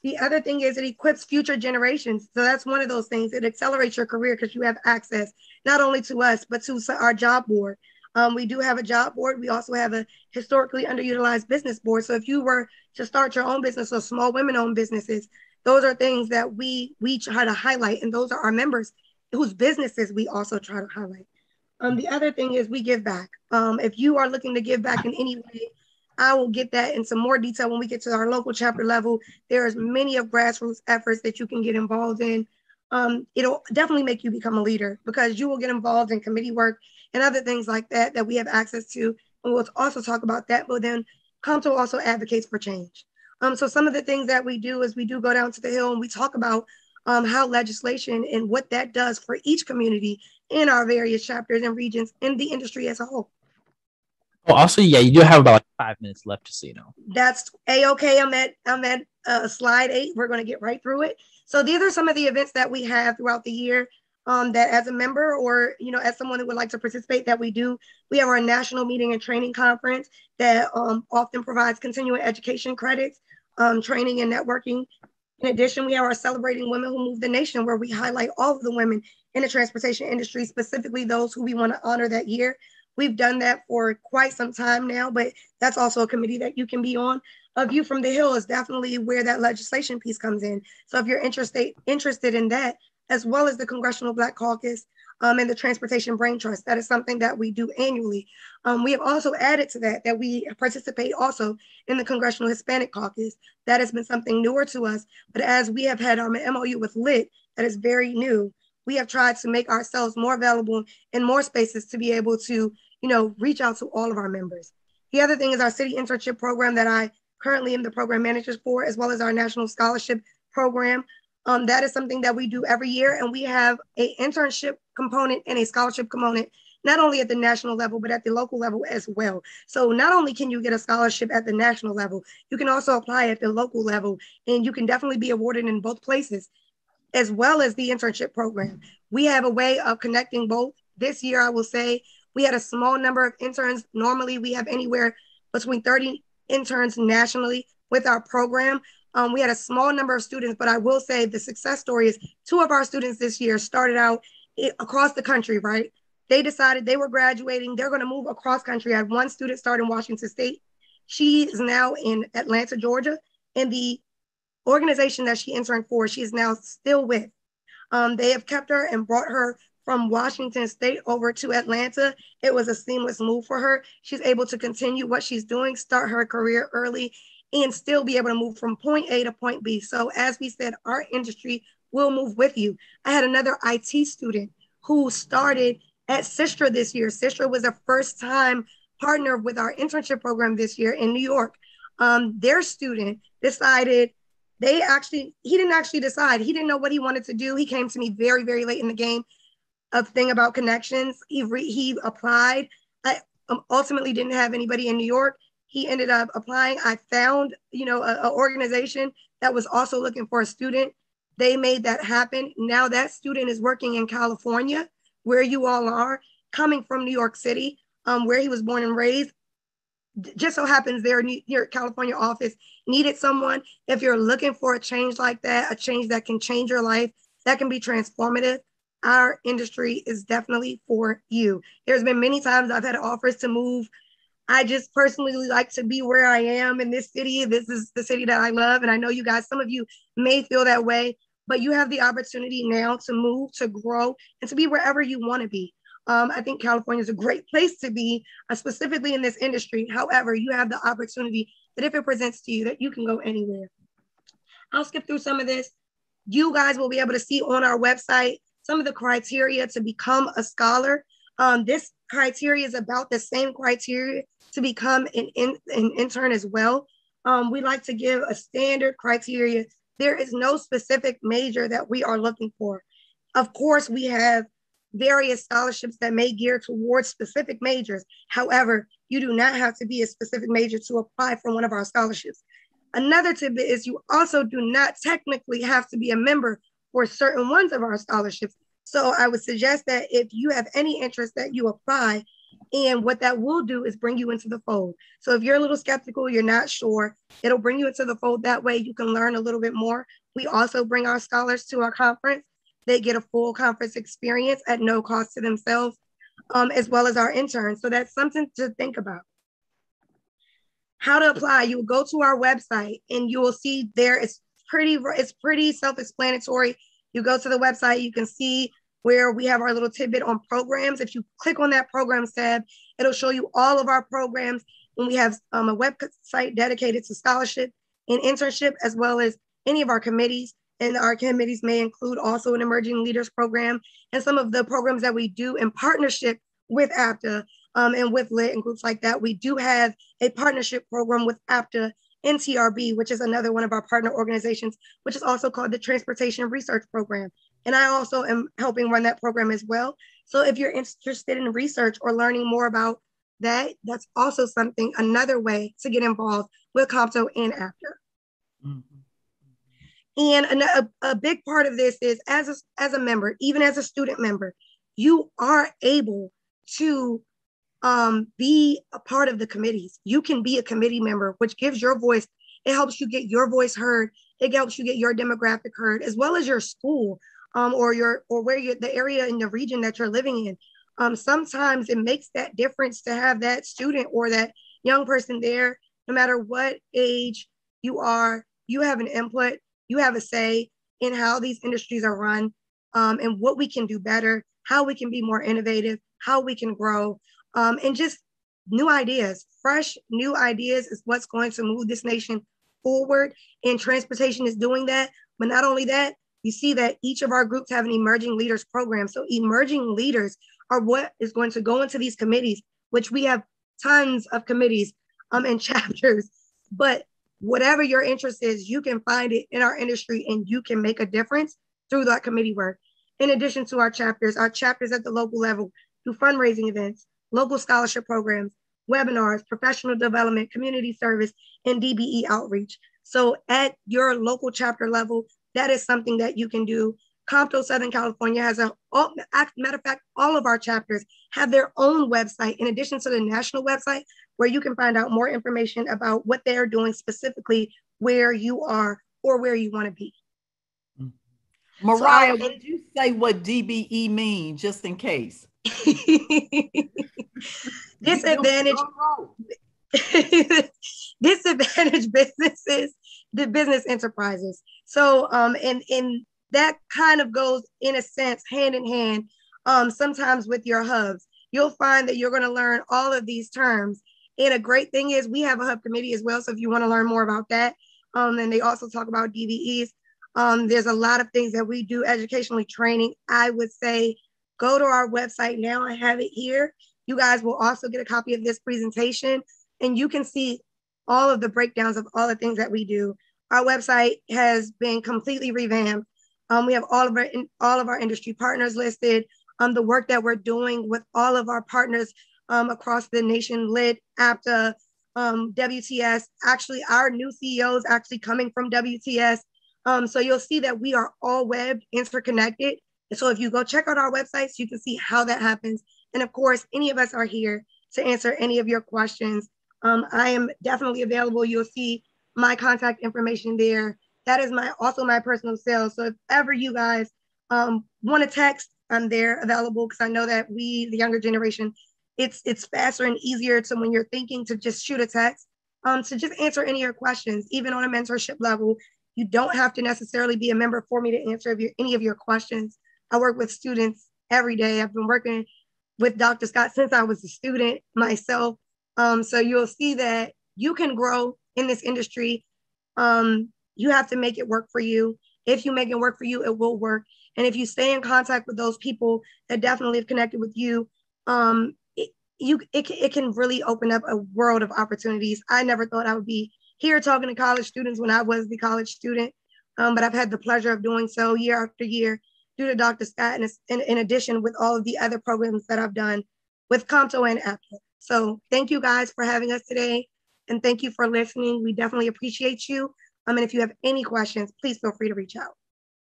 The other thing is it equips future generations. So that's one of those things. It accelerates your career because you have access not only to us, but to our job board. We do have a job board. We also have a historically underutilized business board. So if you were to start your own business or small women-owned businesses, those are things that we try to highlight. And those are our members whose businesses we also try to highlight. The other thing is we give back. If you are looking to give back in any way, I will get that in some more detail when we get to our local chapter level. There's many of grassroots efforts that you can get involved in. It'll definitely make you become a leader because you will get involved in committee work and other things like that that we have access to. And we'll also talk about that, but then CompDo also advocates for change. So some of the things that we do is we do go down to the Hill and we talk about how legislation and what that does for each community in our various chapters and regions in the industry as a whole. Oh, also, yeah, you do have about like 5 minutes left, just so you know. That's A-okay. I'm at slide 8. We're going to get right through it. So these are some of the events that we have throughout the year that as a member or, as someone that would like to participate that we do. We have our national meeting and training conference that often provides continuing education credits, training and networking. In addition, we have our Celebrating Women Who Move the Nation, where we highlight all of the women in the transportation industry, specifically those who we want to honor that year. We've done that for quite some time now, but that's also a committee that you can be on. A View from the Hill is definitely where that legislation piece comes in. So if you're interested in that, as well as the Congressional Black Caucus and the Transportation Brain Trust, that is something that we do annually. We have also added to that we participate also in the Congressional Hispanic Caucus. That has been something newer to us, but as we have had an MOU with LIT that is very new, we have tried to make ourselves more available in more spaces to be able to, reach out to all of our members. The other thing is our city internship program that I currently am the program manager for, as well as our national scholarship program. That is something that we do every year. And we have an internship component and a scholarship component, not only at the national level, but at the local level as well. So not only can you get a scholarship at the national level, you can also apply at the local level, and you can definitely be awarded in both places, as well as the internship program. We have a way of connecting both. This year, I will say, we had a small number of interns. Normally, we have anywhere between 30 interns nationally with our program. We had a small number of students, but I will say the success story is 2 of our students this year started out across the country, right? They decided they were graduating. They're going to move across country. I had one student start in Washington State. She is now in Atlanta, Georgia, and the organization that she interned for, she is now still with. They have kept her and brought her from Washington State over to Atlanta. It was a seamless move for her. She's able to continue what she's doing, start her career early, and still be able to move from point A to point B. So as we said, our industry will move with you. I had another IT student who started at Sistra this year. Sistra was a first-time partner with our internship program this year in New York. Their student decided he didn't actually decide. He didn't know what he wanted to do. He came to me very, very late in the game. A thing about connections. He applied. ultimately didn't have anybody in New York. He ended up applying. I found, an organization that was also looking for a student. They made that happen. Now that student is working in California, where you all are, coming from New York City, where he was born and raised. Just so happens their New York, California office needed someone. If you're looking for a change like that, a change that can change your life, that can be transformative, our industry is definitely for you. There's been many times I've had offers to move. I just personally like to be where I am in this city. This is the city that I love. And I know you guys, some of you may feel that way, but you have the opportunity now to move, to grow, and to be wherever you want to be. I think California is a great place to be, specifically in this industry. However, you have the opportunity that if it presents to you, that you can go anywhere. I'll skip through some of this. You guys will be able to see on our website some of the criteria to become a scholar. This criteria is about the same criteria to become an intern as well. We like to give a standard criteria. There is no specific major that we are looking for. Of course, we have various scholarships that may gear towards specific majors. However, you do not have to be a specific major to apply for one of our scholarships. Another tidbit is you also do not technically have to be a member for certain ones of our scholarships. So I would suggest that if you have any interest that you apply, and what that will do is bring you into the fold. So if you're a little skeptical, you're not sure, it'll bring you into the fold. That way you can learn a little bit more. We also bring our scholars to our conference. They get a full conference experience at no cost to themselves, as well as our interns. So that's something to think about. How to apply, you will go to our website and you will see there, it's pretty self-explanatory. You go to the website, you can see where we have our little tidbit on programs. If you click on that programs tab, it'll show you all of our programs. And we have a website dedicated to scholarship and internship, as well as any of our committees. And our committees may include also an emerging leaders program and some of the programs that we do in partnership with APTA and with LIT and groups like that. We do have a partnership program with APTA and TRB, which is another one of our partner organizations, which is also called the Transportation Research Program. And I also am helping run that program as well. So if you're interested in research or learning more about that, that's also something, another way to get involved with COMPTO and APTA. Mm-hmm. And a big part of this is as a member, even as a student member, you are able to be a part of the committees. You can be a committee member, which gives your voice. It helps you get your voice heard. It helps you get your demographic heard, as well as your school or the area in the region that you're living in. Sometimes it makes that difference to have that student or that young person there, no matter what age you are, you have an input. You have a say in how these industries are run and what we can do better, how we can be more innovative, how we can grow, and just new ideas. Fresh new ideas is what's going to move this nation forward, and transportation is doing that. But not only that, you see that each of our groups have an emerging leaders program. So emerging leaders are what is going to go into these committees, which we have tons of committees and chapters. But whatever your interest is, you can find it in our industry and you can make a difference through that committee work. In addition to our chapters at the local level do fundraising events, local scholarship programs, webinars, professional development, community service, and DBE outreach. So at your local chapter level, that is something that you can do. COMPTO Southern California has matter of fact, all of our chapters have their own website in addition to the national website, where you can find out more information about what they're doing specifically where you are or where you want to be. Mariah, would you say what DBE means, just in case? Disadvantaged businesses, the business enterprises. So, and that kind of goes in a sense hand in hand, sometimes with your hubs. You'll find that you're going to learn all of these terms. And a great thing is we have a hub committee as well. So if you want to learn more about that, and they also talk about DVEs. There's a lot of things that we do educationally training. I would say go to our website now. I have it here. You guys will also get a copy of this presentation and you can see all of the breakdowns of all the things that we do. Our website has been completely revamped. We have all of our industry partners listed, the work that we're doing with all of our partners across the nation, LIT, APTA, WTS. Actually, our new CEO is actually coming from WTS. So you'll see that we are all web interconnected. And so if you go check out our websites, you can see how that happens. And of course, any of us are here to answer any of your questions. I am definitely available. You'll see my contact information there. That is also my personal cell. So if ever you guys want to text, I'm there available, because I know that we, the younger generation, it's faster and easier to, when you're thinking, to just shoot a text, to just answer any of your questions, even on a mentorship level. You don't have to necessarily be a member for me to answer any of your questions. I work with students every day. I've been working with Dr. Scott since I was a student myself. So you'll see that you can grow in this industry. You have to make it work for you. If you make it work for you, it will work. And if you stay in contact with those people that definitely have connected with you, it can really open up a world of opportunities. I never thought I would be here talking to college students when I was the college student, but I've had the pleasure of doing so year after year due to Dr. Scott, and in addition with all of the other programs that I've done with Compto and APTA. So thank you guys for having us today, and thank you for listening. We definitely appreciate you. And if you have any questions, please feel free to reach out.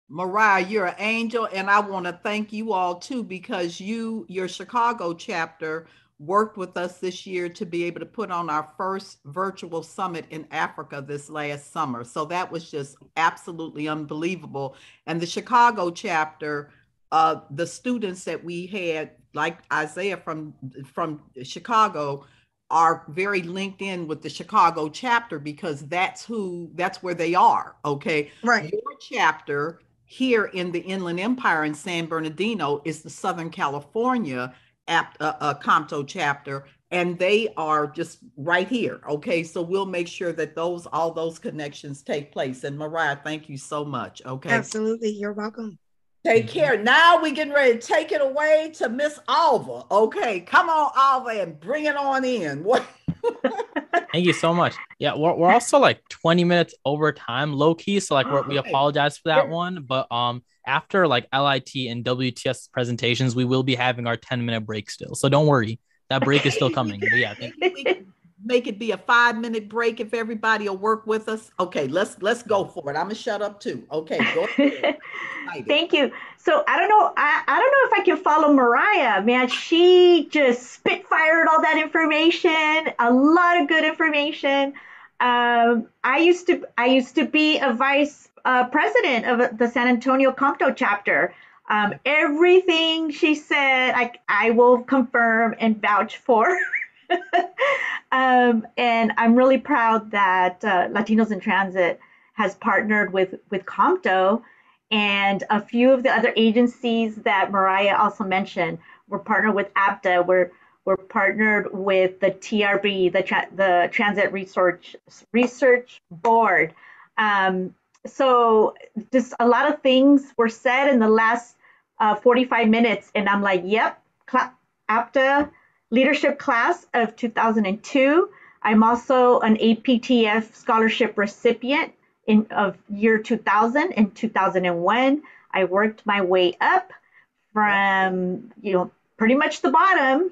Mariah, you're an angel, and I want to thank you all too, because your Chicago chapter worked with us this year to be able to put on our first virtual summit in Africa this last summer. So that was just absolutely unbelievable. And the Chicago chapter, the students that we had, like Isaiah from Chicago, are very linked in with the Chicago chapter, because that's where they are. Okay. Right. Your chapter here in the Inland Empire in San Bernardino is the Southern California Compto chapter, and they are just right here. Okay, so we'll make sure that all those connections take place. And Mariah, thank you so much. Okay, absolutely, you're welcome. Take care. Now we getting ready to take it away to Miss Alva. Okay, come on, Alva, and bring it on in. Thank you so much. Yeah, we're also like 20 minutes over time, low key. So like we apologize for that one. But after like LIT and WTS presentations, we will be having our 10-minute break still. So don't worry, that break is still coming. But yeah, we can make it be a 5-minute break if everybody will work with us. Okay, let's go for it. I'm gonna shut up too. Okay, go ahead. Thank you. So I don't know. I don't know if I can follow Mariah. Man, she just spitfired all that information. A lot of good information. I used to be a vice president of the San Antonio Compto chapter. Everything she said, I will confirm and vouch for. And I'm really proud that Latinos in Transit has partnered with Compto. And a few of the other agencies that Mariah also mentioned. We're partnered with APTA. We're partnered with the TRB, the Transit Research Board. So just a lot of things were said in the last 45 minutes, and I'm like, yep, APTA leadership class of 2002. I'm also an APTF scholarship recipient of year 2000 and 2001. I worked my way up from, pretty much the bottom.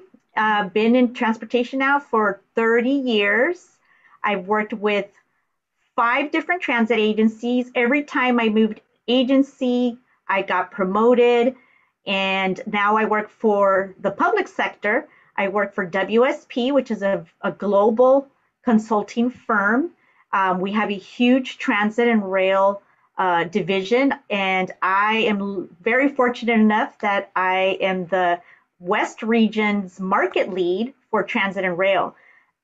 Been in transportation now for 30 years. I've worked with 5 different transit agencies. Every time I moved agency, I got promoted. And now I work for the public sector. I work for WSP, which is a global consulting firm. We have a huge transit and rail division, and I am very fortunate enough that I am the West Region's market lead for transit and rail.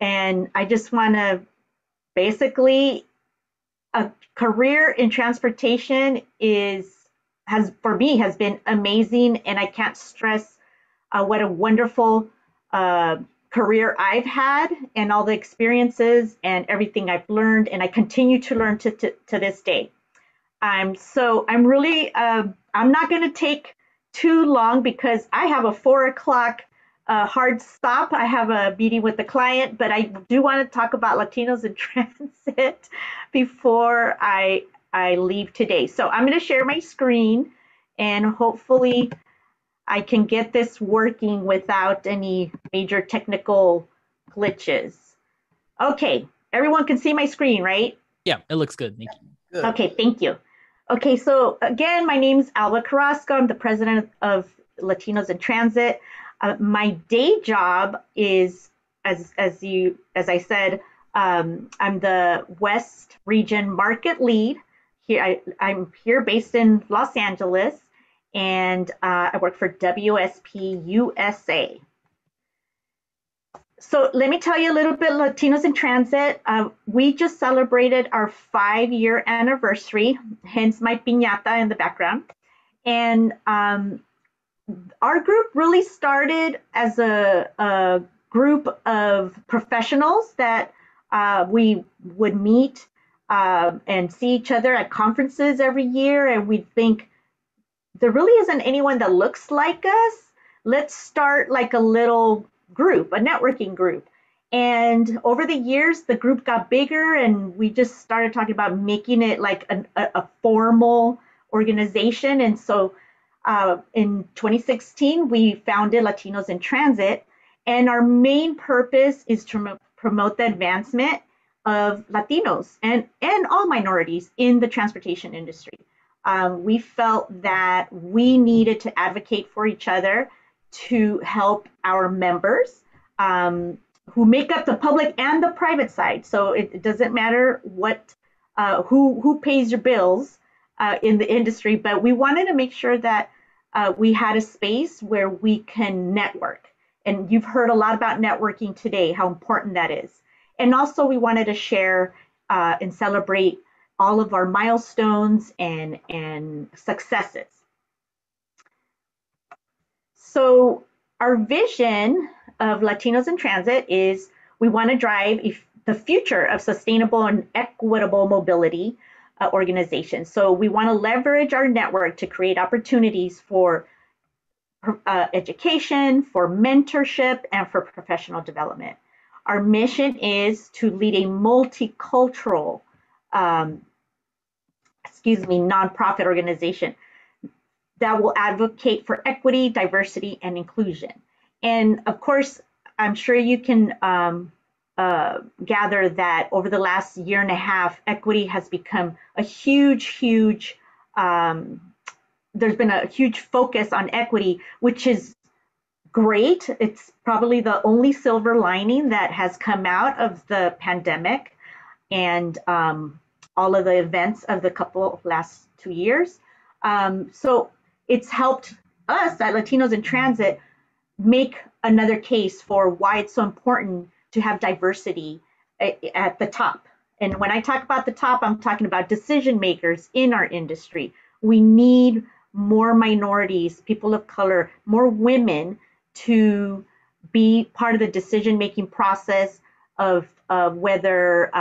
And I just want to basically, a career in transportation has been amazing, and I can't stress what a wonderful career I've had, and all the experiences and everything I've learned, and I continue to learn to this day. I'm really, I'm not going to take too long because I have a 4:00 hard stop. I have a meeting with the client, but I do want to talk about Latinos in transit before I leave today. So I'm going to share my screen, and hopefully I can get this working without any major technical glitches. Okay, everyone can see my screen, right? Yeah, it looks good. Thank you. Good. Okay, thank you. Okay, so again, my name is Alba Carrasco. I'm the president of Latinos in Transit. My day job is, as I said, I'm the West Region Market Lead. Here, I'm here based in Los Angeles, and I work for WSP USA. So let me tell you a little bit, Latinos in Transit. We just celebrated our 5-year anniversary, hence my piñata in the background. And our group really started as a group of professionals that we would meet and see each other at conferences every year. And we'd think, there really isn't anyone that looks like us. Let's start like a little group, a networking group. And over the years, the group got bigger, and we just started talking about making it like a formal organization. And so in 2016, we founded Latinos in Transit, and our main purpose is to promote the advancement of Latinos and all minorities in the transportation industry. We felt that we needed to advocate for each other to help our members who make up the public and the private side. So it doesn't matter what who pays your bills in the industry, but we wanted to make sure that we had a space where we can network. And you've heard a lot about networking today, how important that is. And also we wanted to share and celebrate all of our milestones and successes. So our vision of Latinos in Transit is we want to drive the future of sustainable and equitable mobility organizations. So we want to leverage our network to create opportunities for education, for mentorship, and for professional development. Our mission is to lead a multicultural nonprofit organization that will advocate for equity, diversity, and inclusion. And of course, I'm sure you can gather that over the last year and a half, equity has become a huge, there's been a huge focus on equity, which is great. It's probably the only silver lining that has come out of the pandemic and all of the events of the last 2 years. So it's helped us at Latinos in Transit make another case for why it's so important to have diversity at the top. And when I talk about the top, I'm talking about decision makers in our industry. We need more minorities, people of color, more women to be part of the decision-making process of whether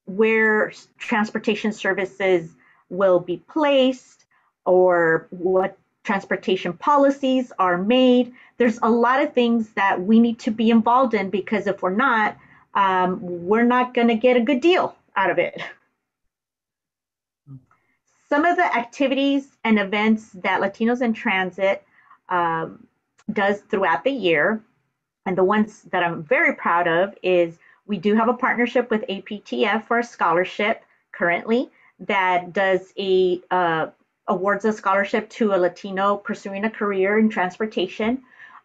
where transportation services will be placed or what transportation policies are made. There's a lot of things that we need to be involved in, because if we're not going to get a good deal out of it. Some of the activities and events that Latinos in Transit does throughout the year, and the ones that I'm very proud of, is we do have a partnership with APTA for a scholarship currently that does awards a scholarship to a Latino pursuing a career in transportation.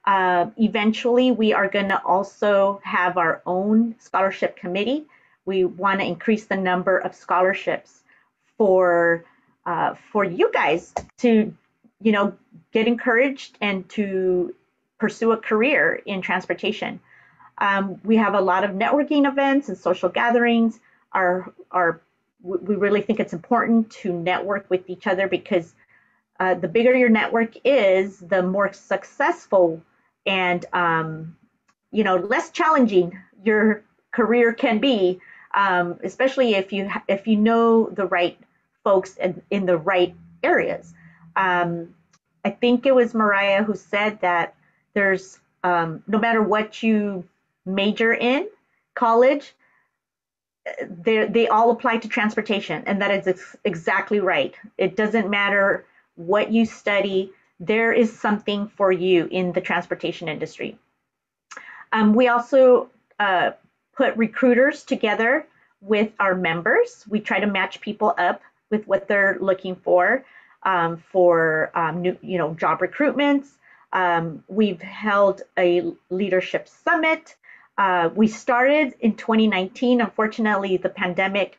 Eventually, we are going to also have our own scholarship committee. We want to increase the number of scholarships for you guys to, get encouraged and to pursue a career in transportation. We have a lot of networking events and social gatherings. We really think it's important to network with each other, because the bigger your network is, the more successful and less challenging your career can be, especially if you know the right folks in the right areas. I think it was Mariah who said that there's no matter what you major in college, they all apply to transportation, and that is exactly right. It doesn't matter what you study. there is something for you in the transportation industry. We also put recruiters together with our members. We try to match people up with what they're looking for new, job recruitments. We've held a leadership summit. We started in 2019. Unfortunately, the pandemic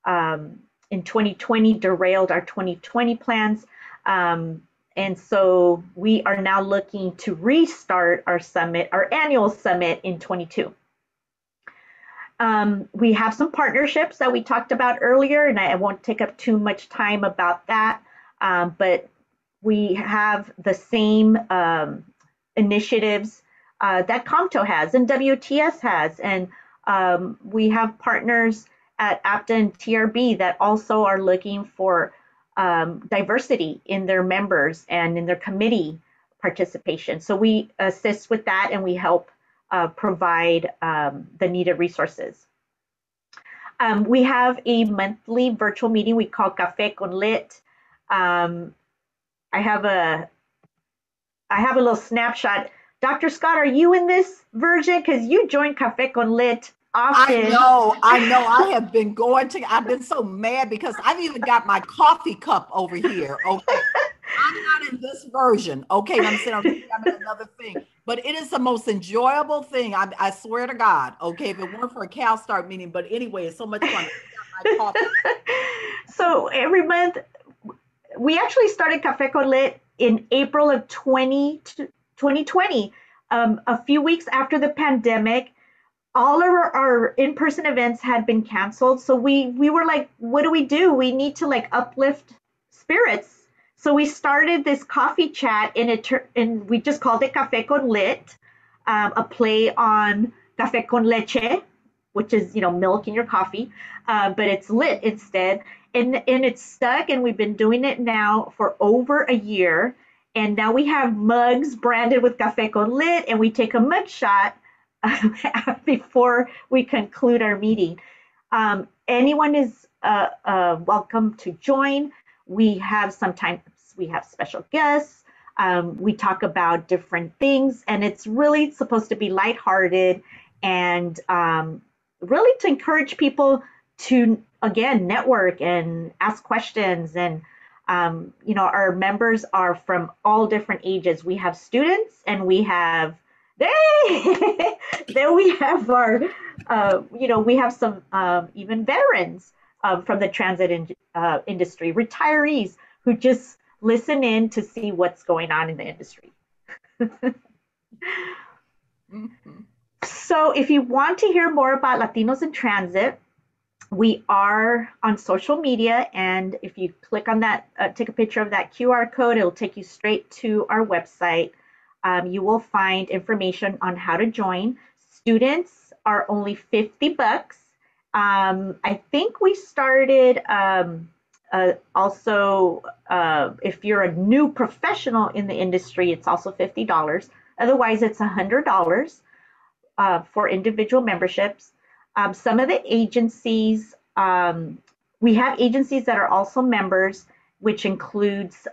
in 2020 derailed our 2020 plans. And so we are now looking to restart our summit, our annual summit in 22. We have some partnerships that we talked about earlier, and I won't take up too much time about that. But we have the same initiatives that COMTO has and WTS has. And we have partners at APTA and TRB that also are looking for diversity in their members and in their committee participation. So we assist with that, and we help provide the needed resources. We have a monthly virtual meeting we call Café con Lit. I have a little snapshot. Dr. Scott, are you in this version? Because you joined Café con Lit often. I know. I have been I've been so mad because I've even got my coffee cup over here. Okay. I'm not in this version. Okay. I'm in another thing. But it is the most enjoyable thing. I swear to God. Okay. If it weren't for a Cal Start meeting. But anyway, it's so much fun. I got my coffee. So every month, we actually started Café con Lit in April of 2020. A few weeks after the pandemic, all of our in-person events had been canceled. So we were like, what do? We need to like uplift spirits. So we started this coffee chat and we just called it Café con Lit, a play on Café con Leche, which is, milk in your coffee, but it's lit instead. And it's stuck, and we've been doing it now for over a year. And now we have mugs branded with Café con Lit, and we take a mug shot before we conclude our meeting. Anyone is welcome to join. Sometimes we have special guests. We talk about different things, and it's really supposed to be lighthearted and really to encourage people to, again, network and ask questions. And, our members are from all different ages. We have students, and we have then we have our, we have some even veterans from the transit industry, retirees who just listen in to see what's going on in the industry. So if you want to hear more about Latinos in Transit, we are on social media, and if you click on that, take a picture of that QR code, it'll take you straight to our website. You will find information on how to join. Students are only $50. I think we started also, if you're a new professional in the industry, it's also $50. Otherwise, it's $100 for individual memberships. Some of the agencies, we have agencies that are also members, which includes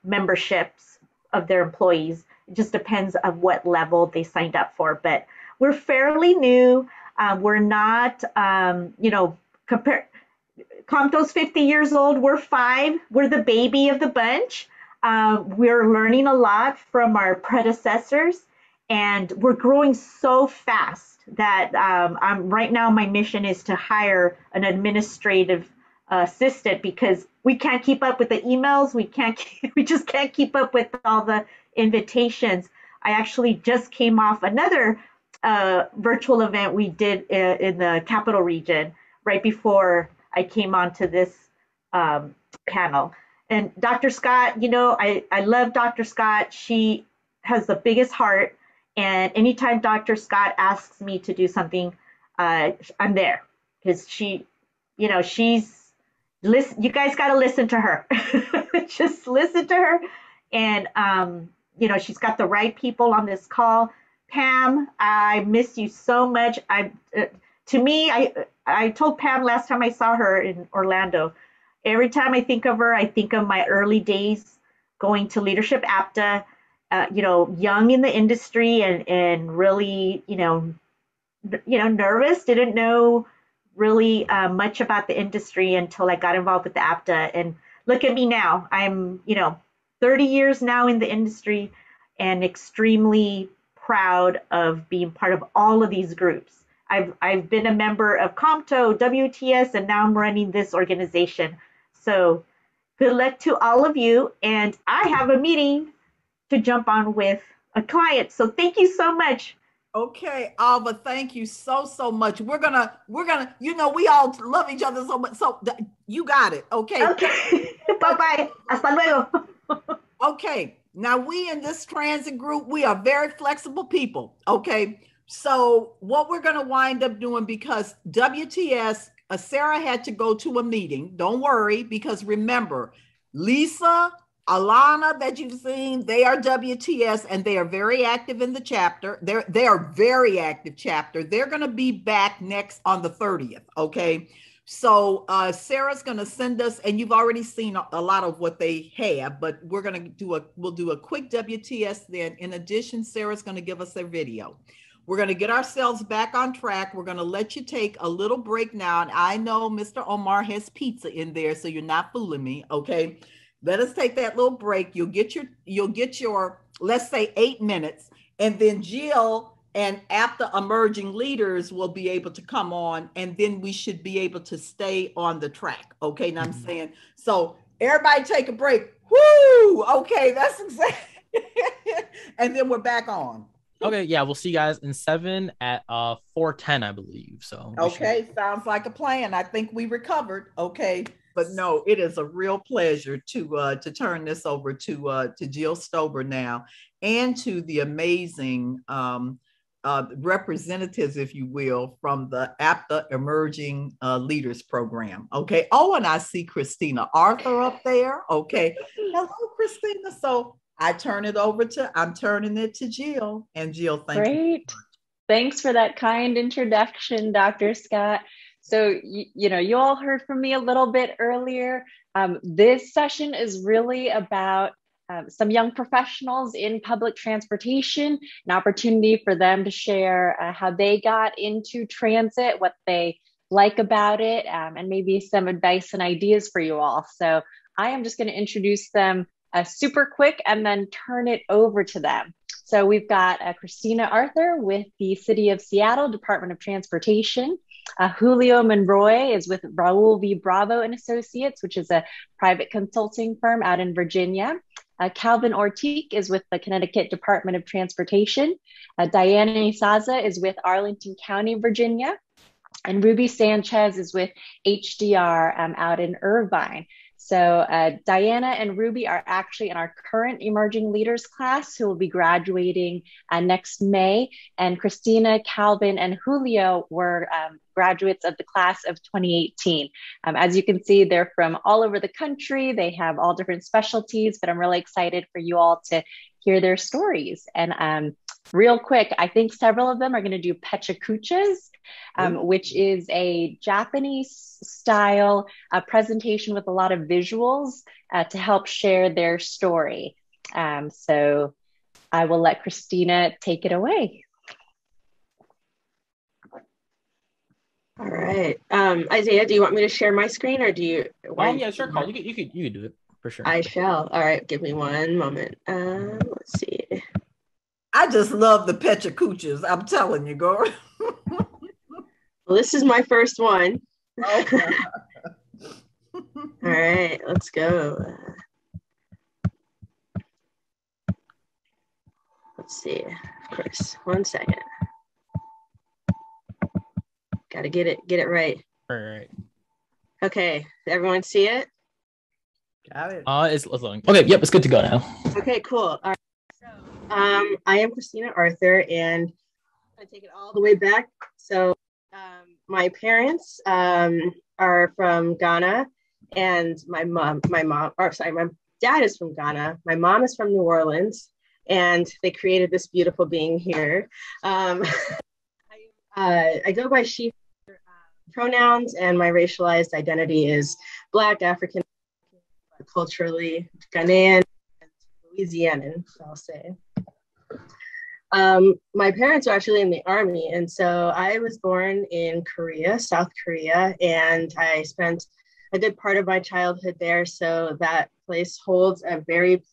memberships of their employees. It just depends on what level they signed up for, but we're fairly new. We're not, COMTO's 50 years old. We're 5. We're the baby of the bunch. We're learning a lot from our predecessors, and we're growing so fast that right now my mission is to hire an administrative assistant because we can't keep up with the emails. We just can't keep up with all the invitations. I actually just came off another virtual event we did in the Capital Region right before I came onto this panel. And Dr. Scott, I love Dr. Scott. She has the biggest heart. And anytime Dr. Scott asks me to do something, I'm there because she's, you guys got to listen to her. Just listen to her. And, she's got the right people on this call. Pam, I miss you so much. I told Pam last time I saw her in Orlando, every time I think of her, I think of my early days going to Leadership APTA, young in the industry and really, nervous, didn't know really much about the industry until I got involved with the APTA. And look at me now. I'm, 30 years now in the industry and extremely proud of being part of all of these groups. I've been a member of COMTO, WTS, and now I'm running this organization. So good luck to all of you. And I have a meeting to jump on with a client. So thank you so much. Okay, Alva, thank you so much. We're gonna, we all love each other so much. So you got it. Okay. Okay. Bye-bye. Hasta luego. Okay. Now we in this transit group, we are very flexible people. Okay. So what we're gonna wind up doing, because WTS, Sarah had to go to a meeting. Don't worry, because remember, Lisa, Alana that you've seen, they are WTS and they are very active in the chapter. They are very active chapter. They're going to be back next on the 30th. Okay. So Sarah's going to send us, and you've already seen a lot of what they have, but we'll do a quick WTS then. In addition, Sarah's going to give us their video. We're going to get ourselves back on track. We're going to let you take a little break now. And I know Mr. Omar has pizza in there, so you're not fooling me. Okay. Let us take that little break. You'll get your, let's say 8 minutes, and then Jill and APTA emerging leaders will be able to come on, and then we should be able to stay on the track. Okay. Now I'm saying, so everybody take a break. Woo! Okay. That's exactly. And then we're back on. Okay. Yeah. We'll see you guys in 7 at 4:10, I believe. So. Okay. Sounds like a plan. I think we recovered. Okay. But no, it is a real pleasure to turn this over to Jill Stober now, and to the amazing representatives, if you will, from the APTA Emerging Leaders Program. Okay. Oh, and I see Christina Arthur up there. Okay. Hello, Christina. So I'm turning it to Jill. And Jill, thank you. Great. Thanks for that kind introduction, Dr. Scott. So, you all heard from me a little bit earlier. This session is really about some young professionals in public transportation, an opportunity for them to share how they got into transit, what they like about it, and maybe some advice and ideas for you all. So I am just going to introduce them super quick and then turn it over to them. So we've got Christina Arthur with the City of Seattle Department of Transportation. Julio Monroy is with Raul V. Bravo and Associates, which is a private consulting firm out in Virginia. Calvin Ortiq is with the Connecticut Department of Transportation. Diana Isaza is with Arlington County, Virginia. And Ruby Sanchez is with HDR out in Irvine. So Diana and Ruby are actually in our current emerging leaders class, who will be graduating next May. And Christina, Calvin, and Julio were graduates of the class of 2018. As you can see, they're from all over the country. They have all different specialties, but I'm really excited for you all to hear their stories. And real quick, I think several of them are going to do pechakuchas, which is a Japanese style presentation with a lot of visuals to help share their story. So I will let Christina take it away. All right. Isaiah, do you want me to share my screen, or do you? Yeah, sure, Carl. You could do it for sure. I shall. All right. Give me one moment. Let's see. I just love the pechakuchas. I'm telling you, girl. Well, this is my first one. Okay. All right, let's go. Let's see. Of course. 1 second. Got to get it right. All right. Okay. Everyone see it? Got it. It's loading. Okay. Yep. It's good to go now. Okay. Cool. All right. So, I am Christina Arthur, and I'm going to take it all the way back. So, my parents are from Ghana, and my dad is from Ghana. My mom is from New Orleans, and they created this beautiful being here. I go by she pronouns, and my racialized identity is Black, African, culturally Ghanaian, Louisianan, I'll say. My parents are actually in the Army, and so I was born in Korea, South Korea, and I spent a good part of my childhood there. So that place holds a very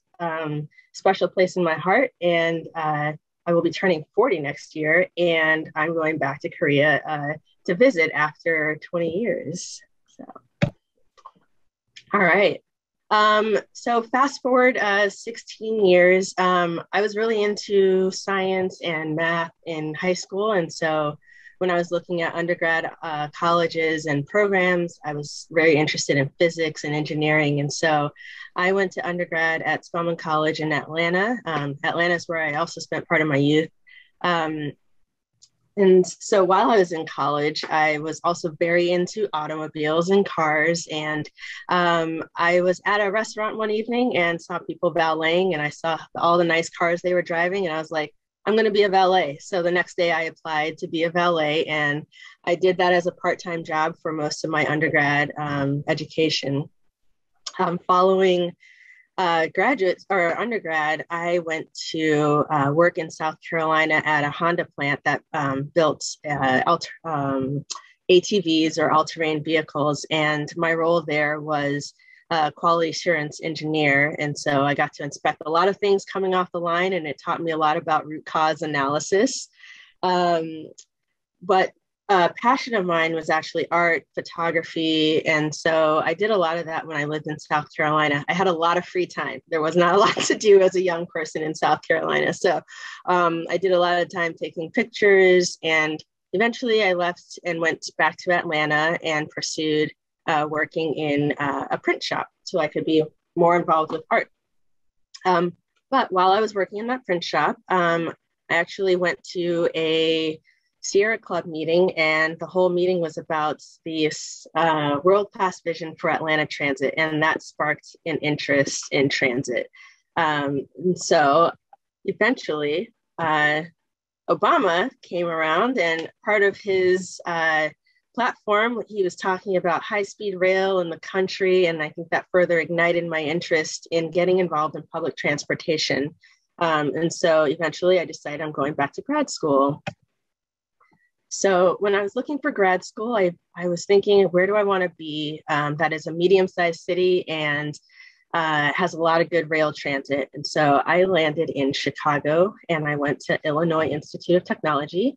special place in my heart, and I will be turning 40 next year, and I'm going back to Korea to visit after 20 years. So, all right. So fast forward 16 years, I was really into science and math in high school. And so when I was looking at undergrad colleges and programs, I was very interested in physics and engineering. And so I went to undergrad at Spelman College in Atlanta. Atlanta is where I also spent part of my youth. And so while I was in college, I was also very into automobiles and cars. And I was at a restaurant one evening and saw people valeting, and I saw all the nice cars they were driving. And I was like, I'm going to be a valet. So the next day I applied to be a valet, and I did that as a part-time job for most of my undergrad education. Following graduate or undergrad, I went to work in South Carolina at a Honda plant that built ATVs or all-terrain vehicles. And my role there was quality assurance engineer. And so I got to inspect a lot of things coming off the line, and it taught me a lot about root cause analysis. But passion of mine was actually art, photography. And so I did a lot of that when I lived in South Carolina. I had a lot of free time. There was not a lot to do as a young person in South Carolina. So I did a lot of time taking pictures, and eventually I left and went back to Atlanta and pursued working in a print shop so I could be more involved with art. But while I was working in that print shop, I actually went to a Sierra Club meeting, and the whole meeting was about this world-class vision for Atlanta transit, and that sparked an interest in transit. And so eventually, Obama came around, and part of his platform, he was talking about high-speed rail in the country, and I think that further ignited my interest in getting involved in public transportation. And so eventually I decided I'm going back to grad school. So when I was looking for grad school, I was thinking, where do I want to be that is a medium-sized city and has a lot of good rail transit? And so I landed in Chicago, and I went to Illinois Institute of Technology.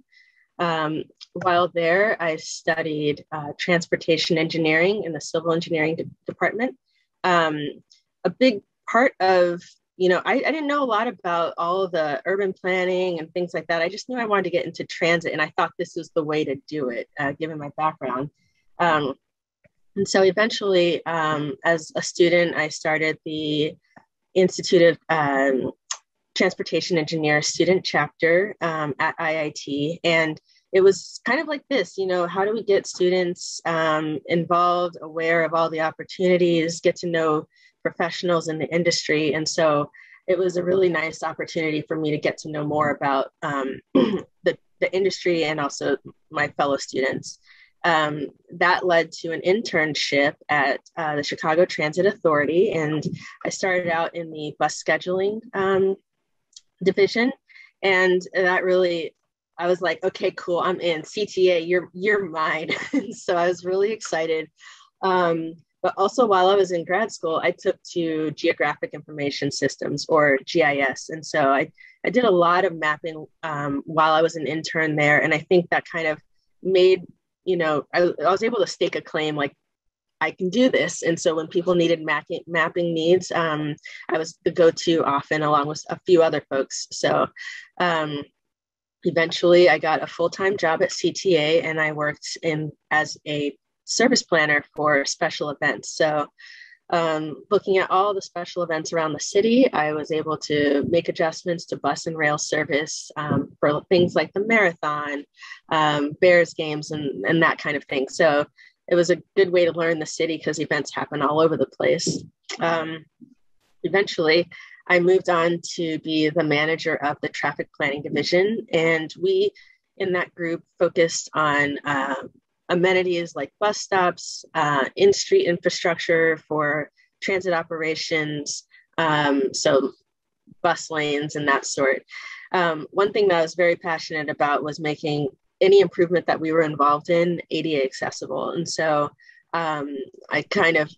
While there, I studied transportation engineering in the civil engineering department. A big part of, I didn't know a lot about all of the urban planning and things like that. I just knew I wanted to get into transit, and I thought this was the way to do it, given my background. And so eventually, as a student, I started the Institute of Transportation Engineer student chapter at IIT. And it was kind of like this, how do we get students involved, aware of all the opportunities, get to know professionals in the industry. And so it was a really nice opportunity for me to get to know more about the industry and also my fellow students. That led to an internship at the Chicago Transit Authority. And I started out in the bus scheduling division. And that really, I was like, okay, cool, I'm in. CTA, you're mine. And so I was really excited. But also while I was in grad school, I took to Geographic Information Systems, or GIS. And so I did a lot of mapping while I was an intern there. And I think that kind of made, I was able to stake a claim, like, I can do this. And so when people needed mapping needs, I was the go-to often, along with a few other folks. So eventually I got a full-time job at CTA, and I worked as a service planner for special events. So looking at all the special events around the city, I was able to make adjustments to bus and rail service for things like the marathon, Bears games, and that kind of thing. So it was a good way to learn the city because events happen all over the place. Eventually, I moved on to be the manager of the traffic planning division. And we, in that group, focused on amenities like bus stops, in-street infrastructure for transit operations. So bus lanes and that sort. One thing that I was very passionate about was making any improvement that we were involved in ADA accessible. And so I kind of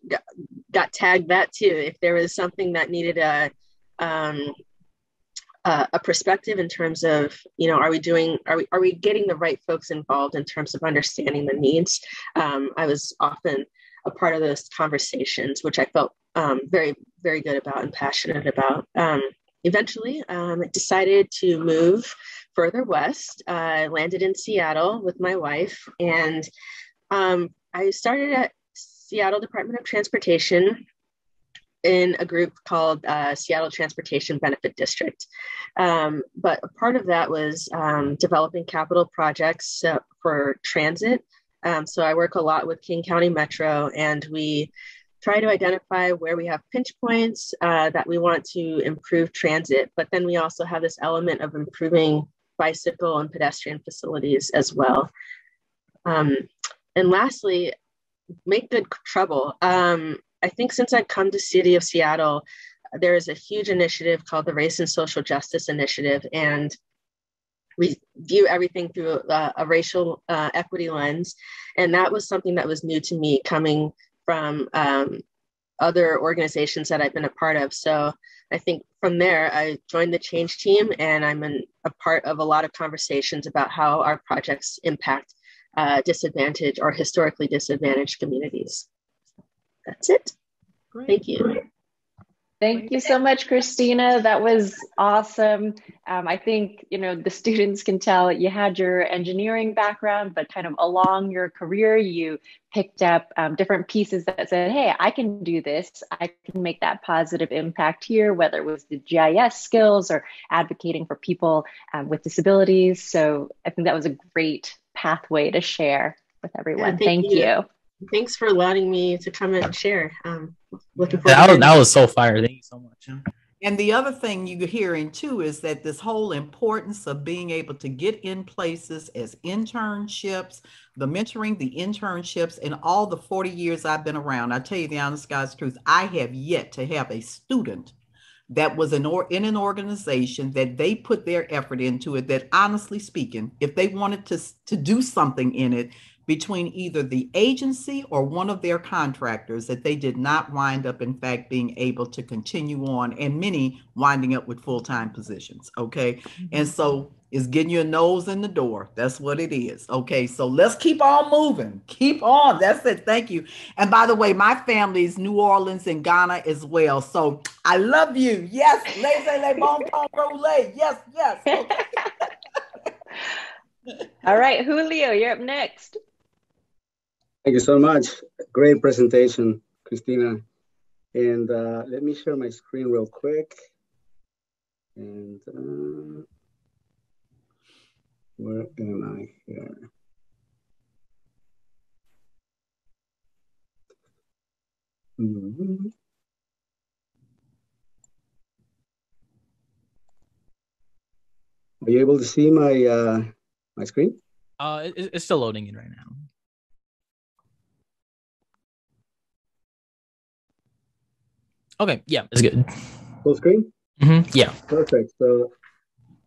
got tagged that too. If there was something that needed a perspective in terms of, are we getting the right folks involved in terms of understanding the needs? I was often a part of those conversations, which I felt very, very good about and passionate about. Eventually, I decided to move further west. I landed in Seattle with my wife, and I started at Seattle Department of Transportation in a group called Seattle Transportation Benefit District. But a part of that was developing capital projects for transit. So I work a lot with King County Metro, and we try to identify where we have pinch points that we want to improve transit. But then we also have this element of improving bicycle and pedestrian facilities as well. And lastly, make good trouble. I think since I've come to City of Seattle, there is a huge initiative called the Race and Social Justice Initiative, and we view everything through a racial equity lens. And that was something that was new to me coming from other organizations that I've been a part of. So I think from there, I joined the change team, and I'm a part of a lot of conversations about how our projects impact disadvantaged or historically disadvantaged communities. That's it. Great. Thank you. Thank you so much, Christina. That was awesome. I think, the students can tell you had your engineering background, but kind of along your career, you picked up different pieces that said, hey, I can do this. I can make that positive impact here, whether it was the GIS skills or advocating for people with disabilities. So I think that was a great pathway to share with everyone. Yeah, thank you. Thanks for allowing me to come and share. Looking forward. That was so fire. Thank you so much. And the other thing you're hearing too is that this whole importance of being able to get in places as internships, the mentoring, the internships, and all the 40 years I've been around, I tell you the honest God's truth, I have yet to have a student that was in an organization that they put their effort into it, that honestly speaking, if they wanted to do something in it, between either the agency or one of their contractors, that they did not wind up, in fact, being able to continue on, and many winding up with full-time positions, okay? Mm-hmm. And so it's getting your nose in the door. That's what it is, okay? So let's keep on moving. Keep on. That's it. Thank you. And by the way, my family's New Orleans and Ghana as well. So I love you. Yes. Laissez-les bon temps rouler. Yes, yes. Okay. All right, Julio, you're up next. Thank you so much. Great presentation, Christina. And let me share my screen real quick. And where am I here? Mm-hmm. Are you able to see my my screen? It's still loading in right now. Okay, yeah, it's good. Full screen? Mm-hmm. Yeah. Perfect. So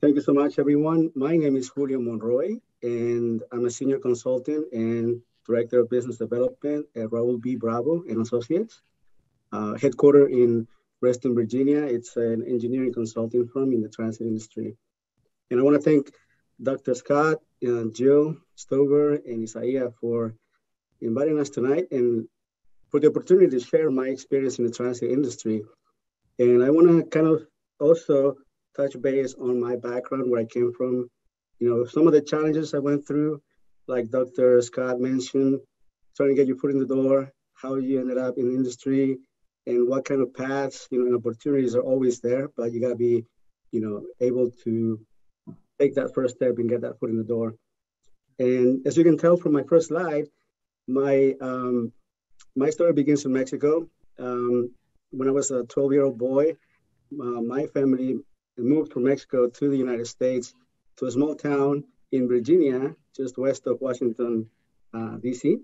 thank you so much, everyone. My name is Julio Monroy, and I'm a senior consultant and director of business development at Raul B. Bravo and Associates, headquartered in Reston, Virginia. It's an engineering consulting firm in the transit industry. And I want to thank Dr. Scott, Jill Stover, and Isaiah for inviting us tonight and for the opportunity to share my experience in the transit industry. And I want to kind of also touch base on my background, where I came from, some of the challenges I went through, like Dr. Scott mentioned, trying to get your foot in the door, how you ended up in the industry, and what kind of paths, and opportunities are always there, but you got to be, able to take that first step and get that foot in the door. And as you can tell from my first slide, my story begins in Mexico. When I was a 12-year-old boy, my family moved from Mexico to the United States, to a small town in Virginia, just west of Washington, D.C.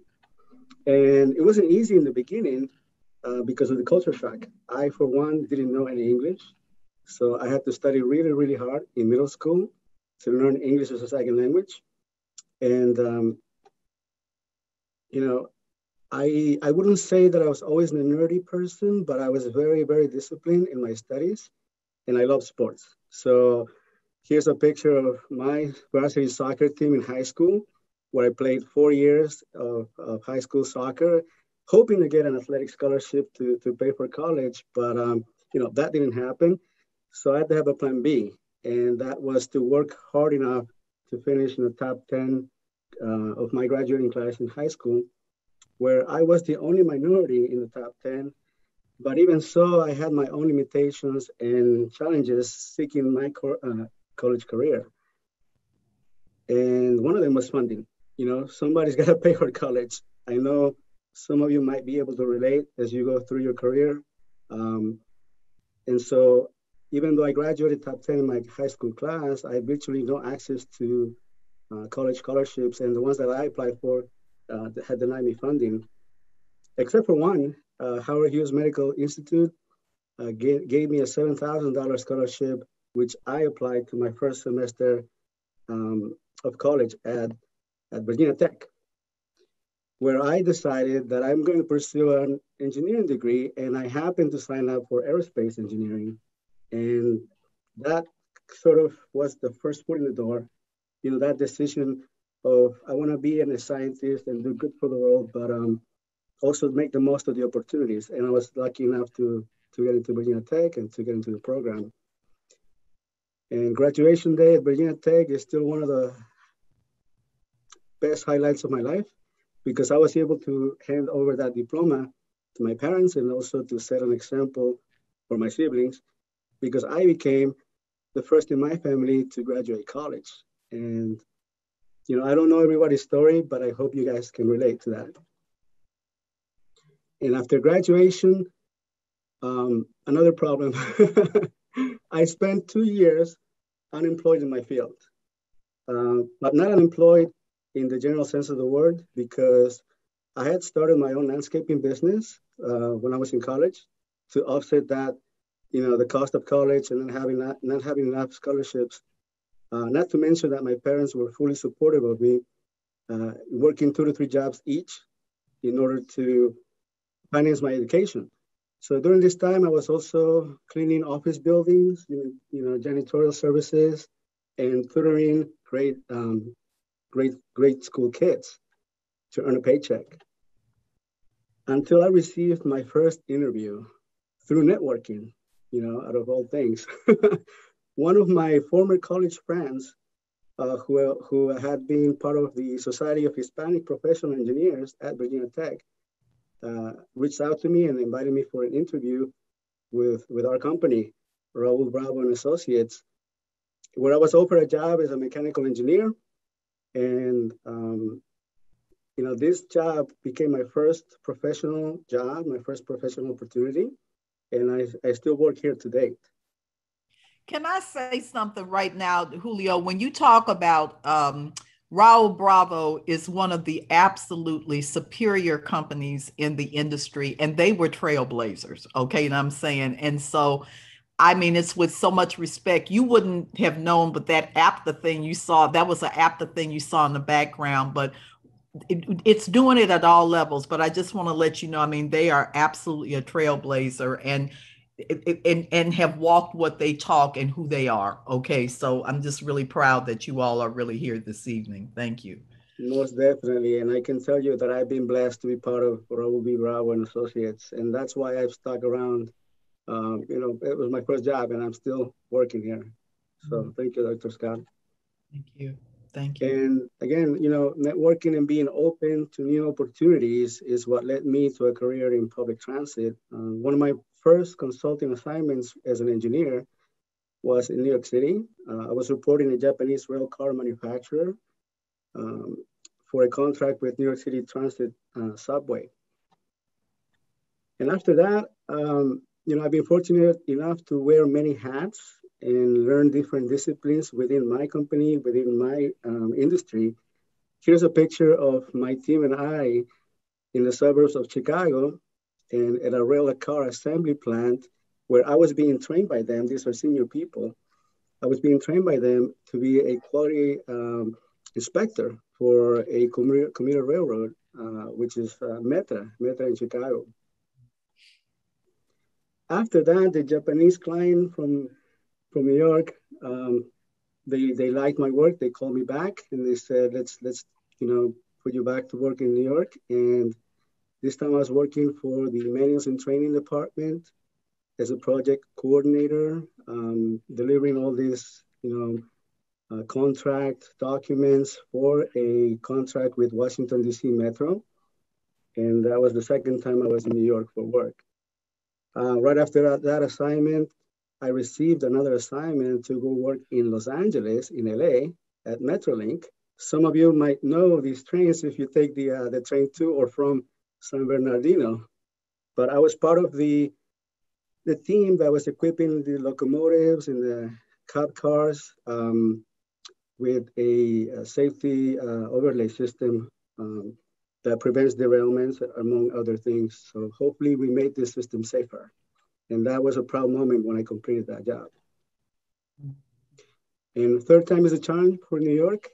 And it wasn't easy in the beginning because of the culture shock. I, for one, didn't know any English. So I had to study really, really hard in middle school to learn English as a second language. And, you know, I wouldn't say that I was always a nerdy person, but I was very, very disciplined in my studies, and I love sports. So here's a picture of my varsity soccer team in high school, where I played 4 years of high school soccer, hoping to get an athletic scholarship to pay for college. But, that didn't happen. So I had to have a plan B, and that was to work hard enough to finish in the top 10 of my graduating class in high school, where I was the only minority in the top 10. But even so, I had my own limitations and challenges seeking my college career. And one of them was funding. Somebody's got to pay for college. I know some of you might be able to relate as you go through your career. And so even though I graduated top 10 in my high school class, I had virtually no access to college scholarships. And the ones that I applied for had denied me funding, except for one. Howard Hughes Medical Institute gave me a $7,000 scholarship, which I applied to my first semester of college at Virginia Tech, where I decided that I'm going to pursue an engineering degree, and I happened to sign up for aerospace engineering. And that sort of was the first foot in the door, that decision of I want to be a scientist and do good for the world, but also make the most of the opportunities. And I was lucky enough to get into Virginia Tech and to get into the program. And graduation day at Virginia Tech is still one of the best highlights of my life, because I was able to hand over that diploma to my parents and also to set an example for my siblings, because I became the first in my family to graduate college. And, I don't know everybody's story, but I hope you guys can relate to that. And after graduation, another problem, I spent 2 years unemployed in my field, but not unemployed in the general sense of the word, because I had started my own landscaping business when I was in college to offset that, the cost of college and then not having enough scholarships. Not to mention that my parents were fully supportive of me, working 2 to 3 jobs each in order to finance my education. So during this time, I was also cleaning office buildings, janitorial services, and tutoring great school kids to earn a paycheck, until I received my first interview through networking, out of all things. One of my former college friends, who had been part of the Society of Hispanic Professional Engineers at Virginia Tech, reached out to me and invited me for an interview with our company, Raul Bravo and Associates, where I was offered a job as a mechanical engineer. And, this job became my first professional job, my first professional opportunity. And I still work here to date. Can I say something right now, Julio? When you talk about Raul Bravo is one of the absolutely superior companies in the industry, and they were trailblazers. Okay. And I'm saying, and so, I mean, it's with so much respect. You wouldn't have known, but that APTA thing you saw, that was an APTA thing you saw in the background, but it's doing it at all levels. But I just want to let you know, I mean, they are absolutely a trailblazer and have walked what they talk and who they are. Okay. So I'm just really proud that you all are really here this evening. Thank you. Most definitely. And I can tell you that I've been blessed to be part of Raul B. Bravo and Associates. And that's why I've stuck around. It was my first job and I'm still working here. So thank you, Dr. Scott. Thank you. Thank you. And again, networking and being open to new opportunities is what led me to a career in public transit. One of my first consulting assignments as an engineer was in New York City. I was reporting a Japanese rail car manufacturer for a contract with New York City Transit subway. And after that, I've been fortunate enough to wear many hats and learn different disciplines within my company, within my industry. Here's a picture of my team and I in the suburbs of Chicago and at a rail car assembly plant where I was being trained by them. These are senior people. I was being trained by them to be a quality inspector for a commuter railroad, which is Metra in Chicago. After that, the Japanese client from New York, they liked my work. They called me back and they said, let's put you back to work in New York. And this time I was working for the manuals and training department as a project coordinator, delivering all these, contract documents for a contract with Washington, D.C. Metro. And that was the second time I was in New York for work. Right after that assignment, I received another assignment to go work in Los Angeles, in LA, at Metrolink. Some of you might know these trains if you take the train to or from San Bernardino. But I was part of the team that was equipping the locomotives and the cab cars with a safety overlay system that prevents derailments, among other things. So hopefully we made this system safer. And that was a proud moment when I completed that job. And third time is a charm for New York.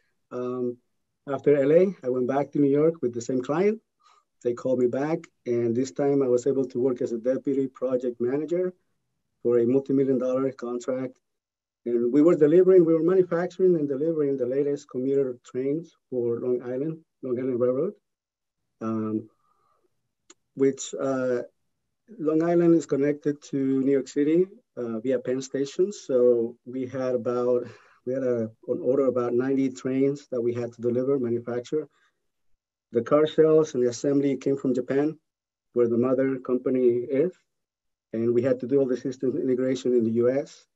After LA, I went back to New York with the same client. They called me back, and this time I was able to work as a deputy project manager for a multi-million-dollar contract. And we were manufacturing and delivering the latest commuter trains for Long Island Railroad, which Long Island is connected to New York City via Penn Station. So we had an order about 90 trains that we had to deliver, manufacture. The car shells and the assembly came from Japan, where the mother company is. And we had to do all the system integration in the US.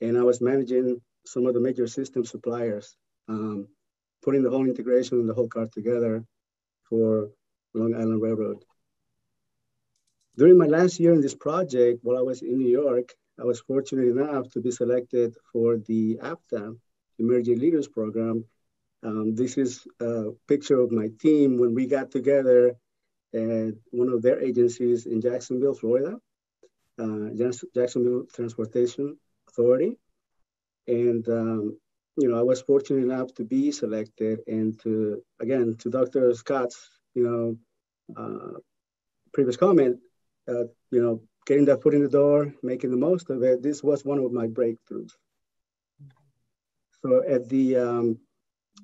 And I was managing some of the major system suppliers, putting the whole integration and the whole car together for Long Island Railroad. During my last year in this project, while I was in New York, I was fortunate enough to be selected for the APTA, Emerging Leaders Program. This is a picture of my team when we got together at one of their agencies in Jacksonville, Florida, Jacksonville Transportation Authority. And, I was fortunate enough to be selected and to Dr. Scott's, previous comment, getting that foot in the door, making the most of it, this was one of my breakthroughs. So at the,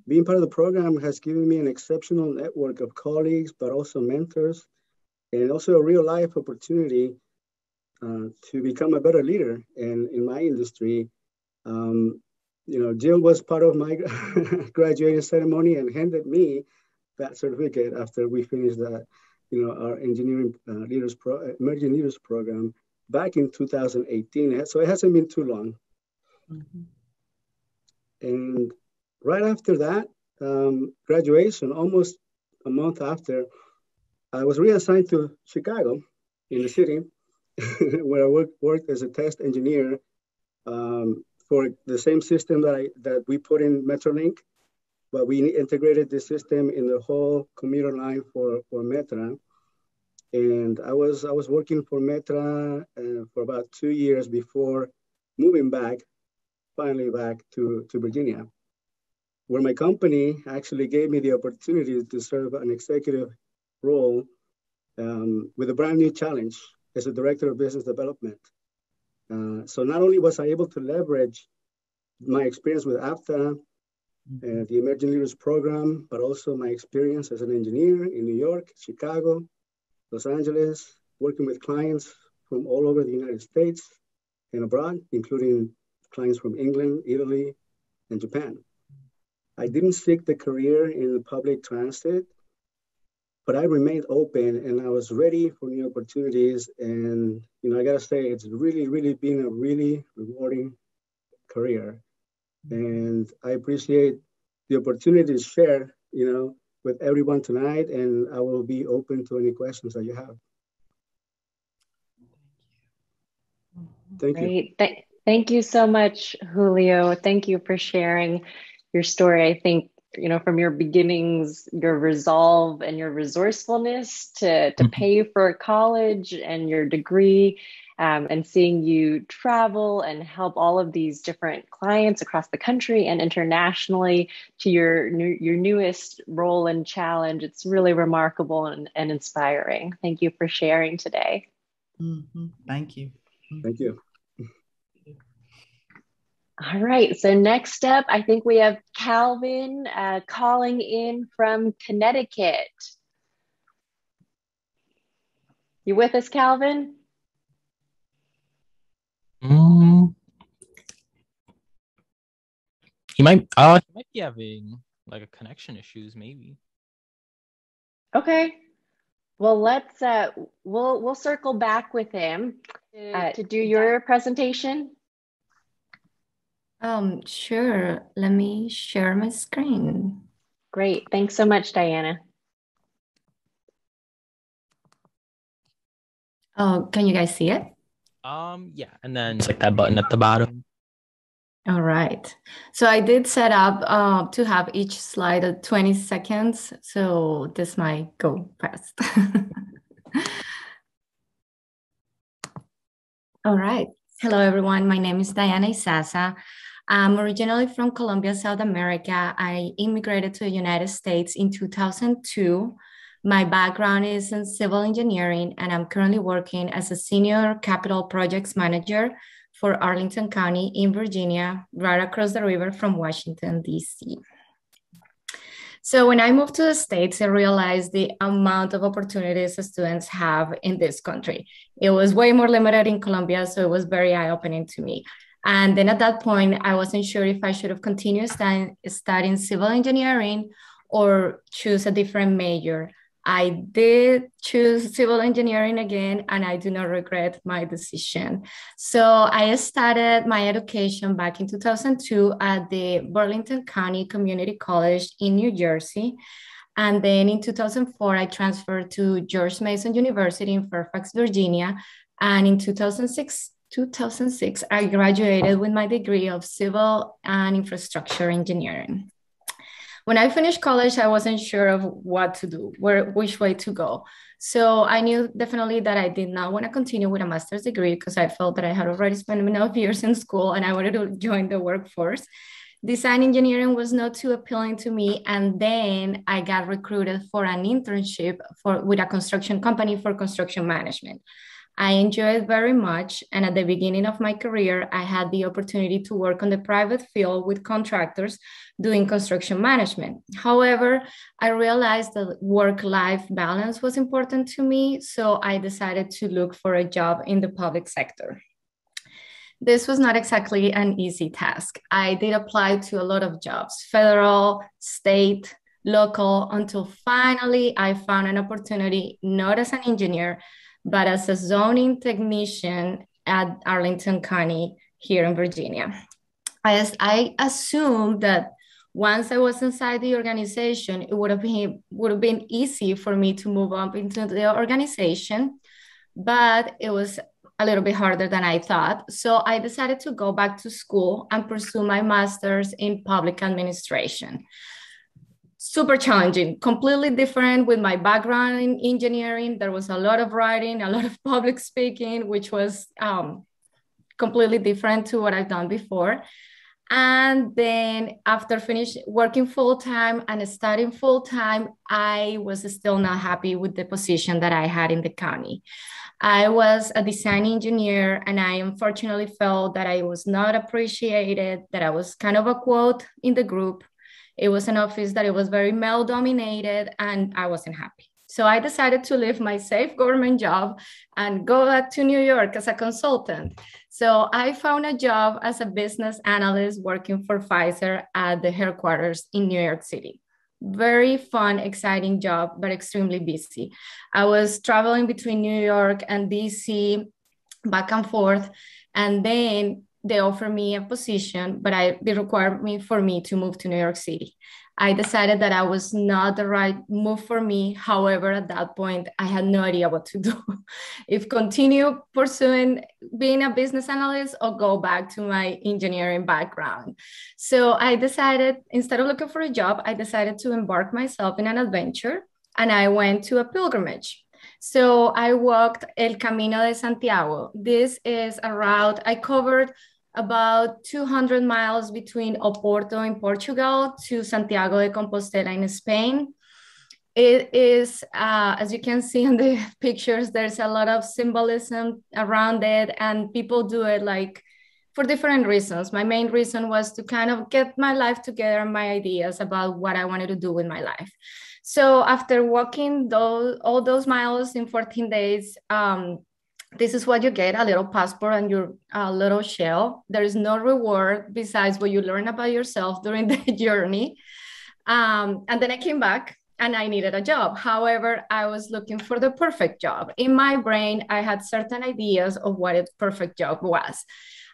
being part of the program has given me an exceptional network of colleagues, but also mentors, and also a real life opportunity to become a better leader in my industry. Jill was part of my graduating ceremony and handed me that certificate after we finished that, our engineering emerging leaders program back in 2018. So it hasn't been too long. Mm-hmm. And right after that graduation, almost a month after, I was reassigned to Chicago in the city, where I worked as a test engineer for the same system that we put in Metrolink, but we integrated the system in the whole commuter line for Metra. And I was working for Metra for about 2 years before moving finally back to Virginia, where my company actually gave me the opportunity to serve an executive role with a brand new challenge as a director of business development. So not only was I able to leverage my experience with APTA, the Emerging Leaders Program, but also my experience as an engineer in New York, Chicago, Los Angeles, working with clients from all over the United States and abroad, including clients from England, Italy, and Japan. I didn't seek the career in public transit, but I remained open and I was ready for new opportunities. And, I gotta say, it's really, really been a really rewarding career. And I appreciate the opportunity to share, with everyone tonight, and I will be open to any questions that you have. Thank you. Thank you so much, Julio. Thank you for sharing your story. I think from your beginnings, your resolve and your resourcefulness to pay for college and your degree, and seeing you travel and help all of these different clients across the country and internationally to your newest role and challenge. It's really remarkable and inspiring. Thank you for sharing today. Thank you. Thank you. All right, so next up, I think we have Calvin calling in from Connecticut. You with us, Calvin? He might be having like a connection issues, maybe. Okay. Well, let's we'll circle back with him to do your presentation. Sure. Let me share my screen. Great. Thanks so much, Diana. Oh, can you guys see it? Yeah, and then it's like that button at the bottom. All right. So I did set up to have each slide at 20 seconds. So this might go fast. All right. Hello, everyone. My name is Diana Isaza. I'm originally from Colombia, South America. I immigrated to the United States in 2002. My background is in civil engineering, and I'm currently working as a senior capital projects manager for Arlington County in Virginia, right across the river from Washington, D.C. So when I moved to the States, I realized the amount of opportunities students have in this country. It was way more limited in Colombia, so it was very eye-opening to me. And then at that point, I wasn't sure if I should have continued studying civil engineering or choose a different major. I did choose civil engineering again, and I do not regret my decision. So I started my education back in 2002 at the Burlington County Community College in New Jersey. And then in 2004, I transferred to George Mason University in Fairfax, Virginia. And in 2006, I graduated with my degree of civil and infrastructure engineering. When I finished college, I wasn't sure of what to do, which way to go. So I knew definitely that I did not want to continue with a master's degree because I felt that I had already spent enough years in school and I wanted to join the workforce. Design engineering was not too appealing to me. And then I got recruited for an internship with a construction company for construction management. I enjoyed it very much. And at the beginning of my career, I had the opportunity to work on the private field with contractors doing construction management. However, I realized that work-life balance was important to me. So I decided to look for a job in the public sector. This was not exactly an easy task. I did apply to a lot of jobs, federal, state, local, until finally I found an opportunity, not as an engineer, but as a zoning technician at Arlington County here in Virginia. I assumed that once I was inside the organization, it would have been easy for me to move up into the organization, but it was a little bit harder than I thought. So I decided to go back to school and pursue my master's in public administration. Super challenging, completely different with my background in engineering. There was a lot of writing, a lot of public speaking, which was completely different to what I've done before. And then after finishing working full-time and studying full-time, I was still not happy with the position that I had in the county. I was a design engineer, and I unfortunately felt that I was not appreciated, that I was kind of a quote in the group. It was an office that it was very male dominated, and I wasn't happy. So I decided to leave my safe government job and go back to New York as a consultant. So I found a job as a business analyst working for Pfizer at the headquarters in New York City. Very fun, exciting job, but extremely busy. I was traveling between New York and DC, back and forth. And then they offered me a position, but they required for me to move to New York City. I decided that I was not the right move for me. However, at that point, I had no idea what to do. If continue pursuing being a business analyst or go back to my engineering background. So I decided, instead of looking for a job, I decided to embark myself in an adventure, and I went to a pilgrimage. So I walked El Camino de Santiago. This is a route I covered about 200 miles between Oporto in Portugal to Santiago de Compostela in Spain. It is, as you can see in the pictures, there's a lot of symbolism around it, and people do it like for different reasons. My main reason was to kind of get my life together and my ideas about what I wanted to do with my life. So after walking all those miles in 14 days, this is what you get: a little passport and your little shell. There is no reward besides what you learn about yourself during the journey. And then I came back and I needed a job. However, I was looking for the perfect job. In my brain, I had certain ideas of what a perfect job was.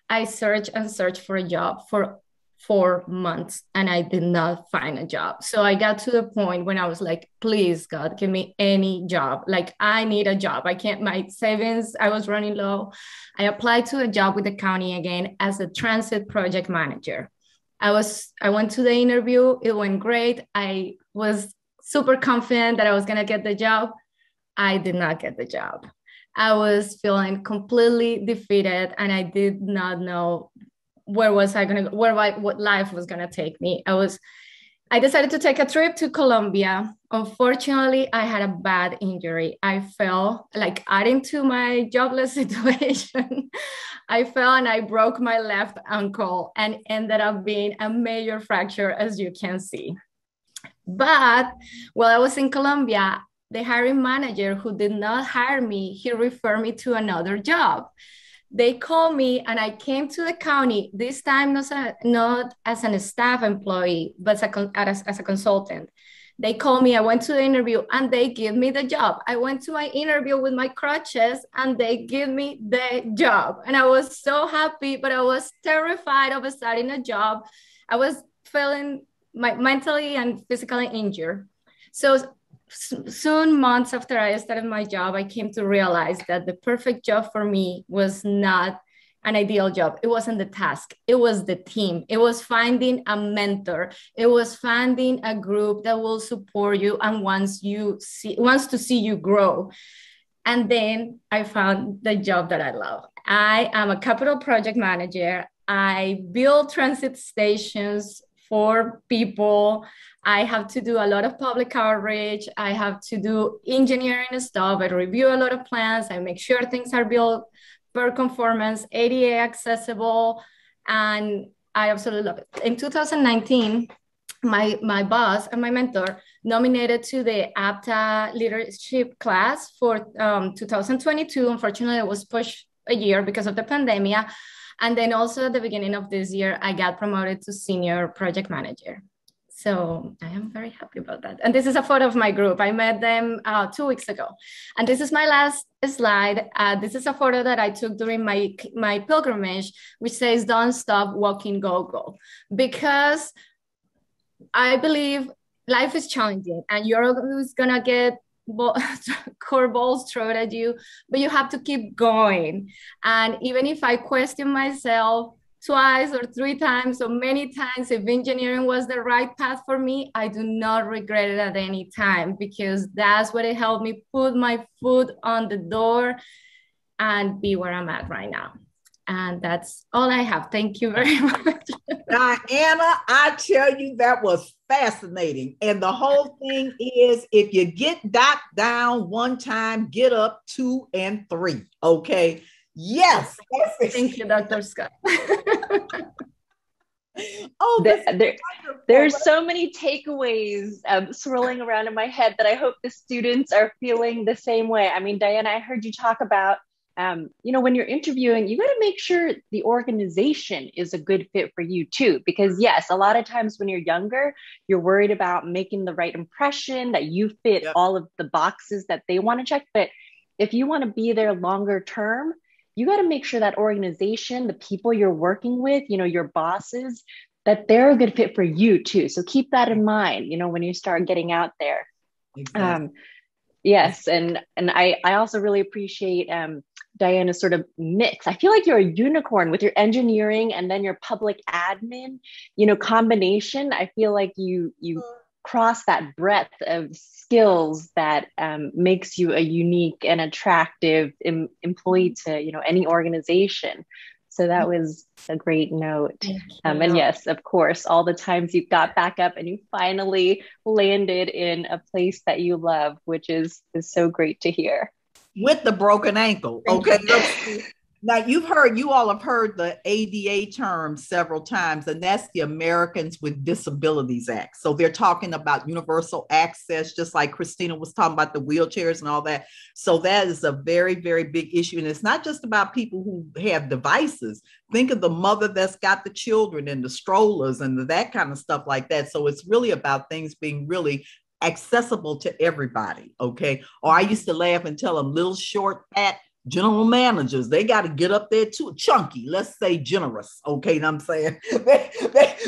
I searched and searched for a job for 4 months and I did not find a job. So I got to the point when I was like, please, God, give me any job. Like, I need a job. I can't, my savings, I was running low. I applied to a job with the county again as a transit project manager. I went to the interview. It went great. I was super confident that I was going to get the job. I did not get the job. I was feeling completely defeated and I did not know what life was going to take me. I decided to take a trip to Colombia. Unfortunately, I had a bad injury. I fell, like adding to my jobless situation. I fell and I broke my left ankle and ended up being a major fracture, as you can see. But while I was in Colombia, the hiring manager who did not hire me, he referred me to another job. They called me and I came to the county, this time not as a staff employee, but as a consultant. They called me, I went to the interview and they gave me the job. I went to my interview with my crutches and they gave me the job. And I was so happy, but I was terrified of starting a job. I was feeling mentally and physically injured. So soon, months after I started my job, I came to realize that the perfect job for me was not an ideal job. It wasn't the task. It was the team. It was finding a mentor. It was finding a group that will support you and wants to see you grow. And then I found the job that I love. I am a capital project manager. I build transit stations for people. I have to do a lot of public outreach. I have to do engineering stuff. I review a lot of plans. I make sure things are built per conformance, ADA accessible, and I absolutely love it. In 2019, my boss and my mentor nominated to the APTA leadership class for 2022. Unfortunately, it was pushed a year because of the pandemic. And then also at the beginning of this year, I got promoted to senior project manager. So I am very happy about that. And this is a photo of my group. I met them 2 weeks ago. And this is my last slide. This is a photo that I took during my pilgrimage, which says, "Don't stop walking, go, go." Because I believe life is challenging and you're always gonna get curveballs thrown at you, but you have to keep going. And even if I question myself twice or 3 times or many times if engineering was the right path for me, I do not regret it at any time, because that's what it helped me put my foot on the door and be where I'm at right now. And that's all I have. Thank you very much. Diana, I tell you, that was fascinating. And the whole thing is, if you get knocked down 1 time, get up 2 and 3. Okay. Yes. Thank you, Dr. Scott. There's so many takeaways swirling around in my head that I hope the students are feeling the same way. I mean, Diana, I heard you talk about when you're interviewing, you got to make sure the organization is a good fit for you too. Because yes, a lot of times when you're younger, you're worried about making the right impression, that you fit all of the boxes that they want to check. But if you want to be there longer term, you got to make sure that organization, the people you're working with, your bosses, that they're a good fit for you too. So keep that in mind, when you start getting out there. Exactly. Yes. And I also really appreciate Diana's sort of mix. I feel like you're a unicorn with your engineering and then your public admin, combination. I feel like you cross that breadth of skills that makes you a unique and attractive employee to, any organization. So that was a great note. And yes, of course, all the times you got back up and you finally landed in a place that you love, which is so great to hear. With the broken ankle. Okay. Now you all have heard the ADA term several times, and that's the Americans with Disabilities Act. So they're talking about universal access, just like Christina was talking about the wheelchairs and all that. So that is a very, very big issue. And it's not just about people who have devices. Think of the mother that's got the children and the strollers and that kind of stuff like that. So it's really about things being really accessible to everybody. Okay. Or I used to laugh and tell them little short, fat general managers, they got to get up there too. Chunky, let's say generous. Okay. You know what I'm saying?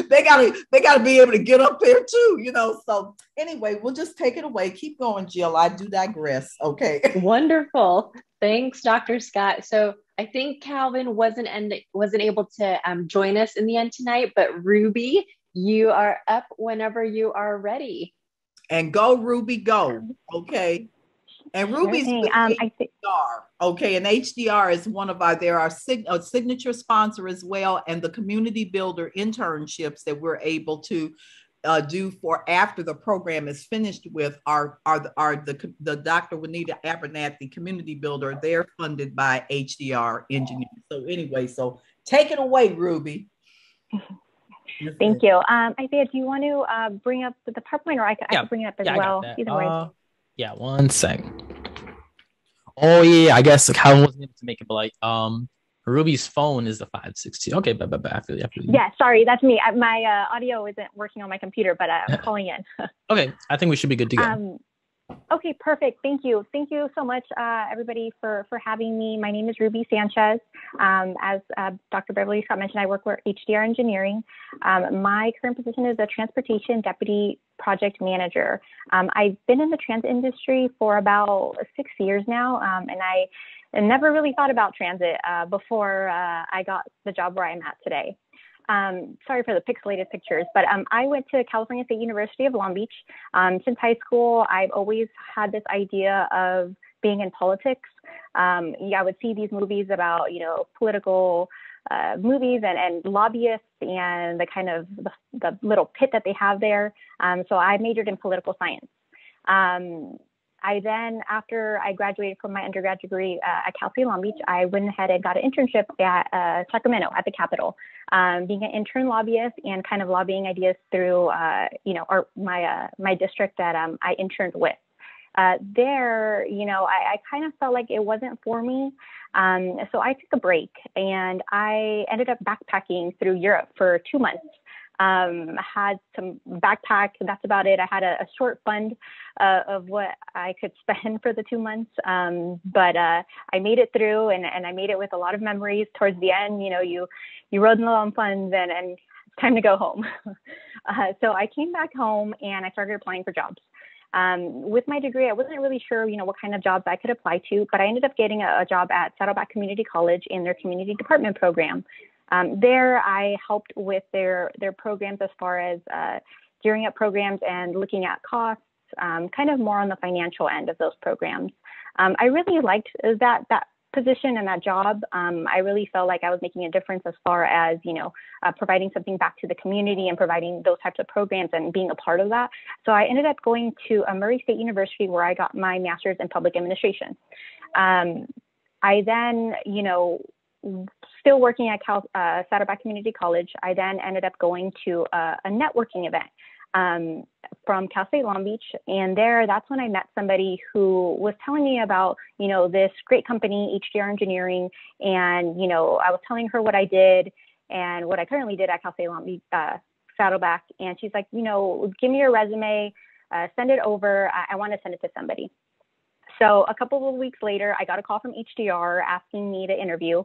they gotta be able to get up there too, So anyway, we'll just take it away. Keep going, Jill. I do digress. Okay. Wonderful. Thanks, Dr. Scott. So I think Calvin wasn't able to join us in the end tonight, but Ruby, you are up whenever you are ready. And go, Ruby, go. Okay. And Ruby's with HDR. Okay. And HDR is one of our signature sponsor as well. And the community builder internships that we're able to do for after the program is finished with are the Dr. Juanita Abernathy community builder. They're funded by HDR engineers. So anyway, so take it away, Ruby. Thank you. Isaiah, do you want to bring up the PowerPoint, or I can bring it up as well? Either way. Yeah, one second. Oh yeah, I guess Calvin wasn't able to make it, but Ruby's phone is the 562. Okay, but after you. Yeah, sorry, that's me. My audio isn't working on my computer, but I'm calling in. Okay, I think we should be good to go. Okay, perfect. Thank you. Thank you so much, everybody, for having me. My name is Ruby Sanchez. As Dr. Beverly Scott mentioned, I work for HDR Engineering. My current position is a Transportation Deputy Project Manager. I've been in the transit industry for about 6 years now, and I never really thought about transit before I got the job where I'm at today. Sorry for the pixelated pictures, but I went to California State University of Long Beach. Since high school, I've always had this idea of being in politics. I would see these movies about, political movies and lobbyists and the kind of the little pit that they have there. So I majored in political science. I then, after I graduated from my undergrad degree at Cal State Long Beach, I went ahead and got an internship at Sacramento at the Capitol, being an intern lobbyist and kind of lobbying ideas through, my district that I interned with. There, I kind of felt like it wasn't for me. So I took a break and I ended up backpacking through Europe for 2 months. Had some backpack, that's about it. I had a short fund of what I could spend for the 2 months. But I made it through and I made it with a lot of memories. Towards the end, you rode in the long funds and it's time to go home. So I came back home and I started applying for jobs. With my degree, I wasn't really sure, what kind of jobs I could apply to, but I ended up getting a job at Saddleback Community College in their community department program. There, I helped with their programs as far as gearing up programs and looking at costs, kind of more on the financial end of those programs. I really liked that position and that job. I really felt like I was making a difference as far as, providing something back to the community and providing those types of programs and being a part of that. So I ended up going to Murray State University where I got my master's in public administration. I then, still working at Saddleback Community College, I then ended up going to a networking event from Cal State Long Beach. And that's when I met somebody who was telling me about, this great company, HDR Engineering. And, I was telling her what I did and what I currently did at Cal State Long Beach, Saddleback. And she's like, give me your resume, send it over. I want to send it to somebody. So a couple of weeks later, I got a call from HDR asking me to interview.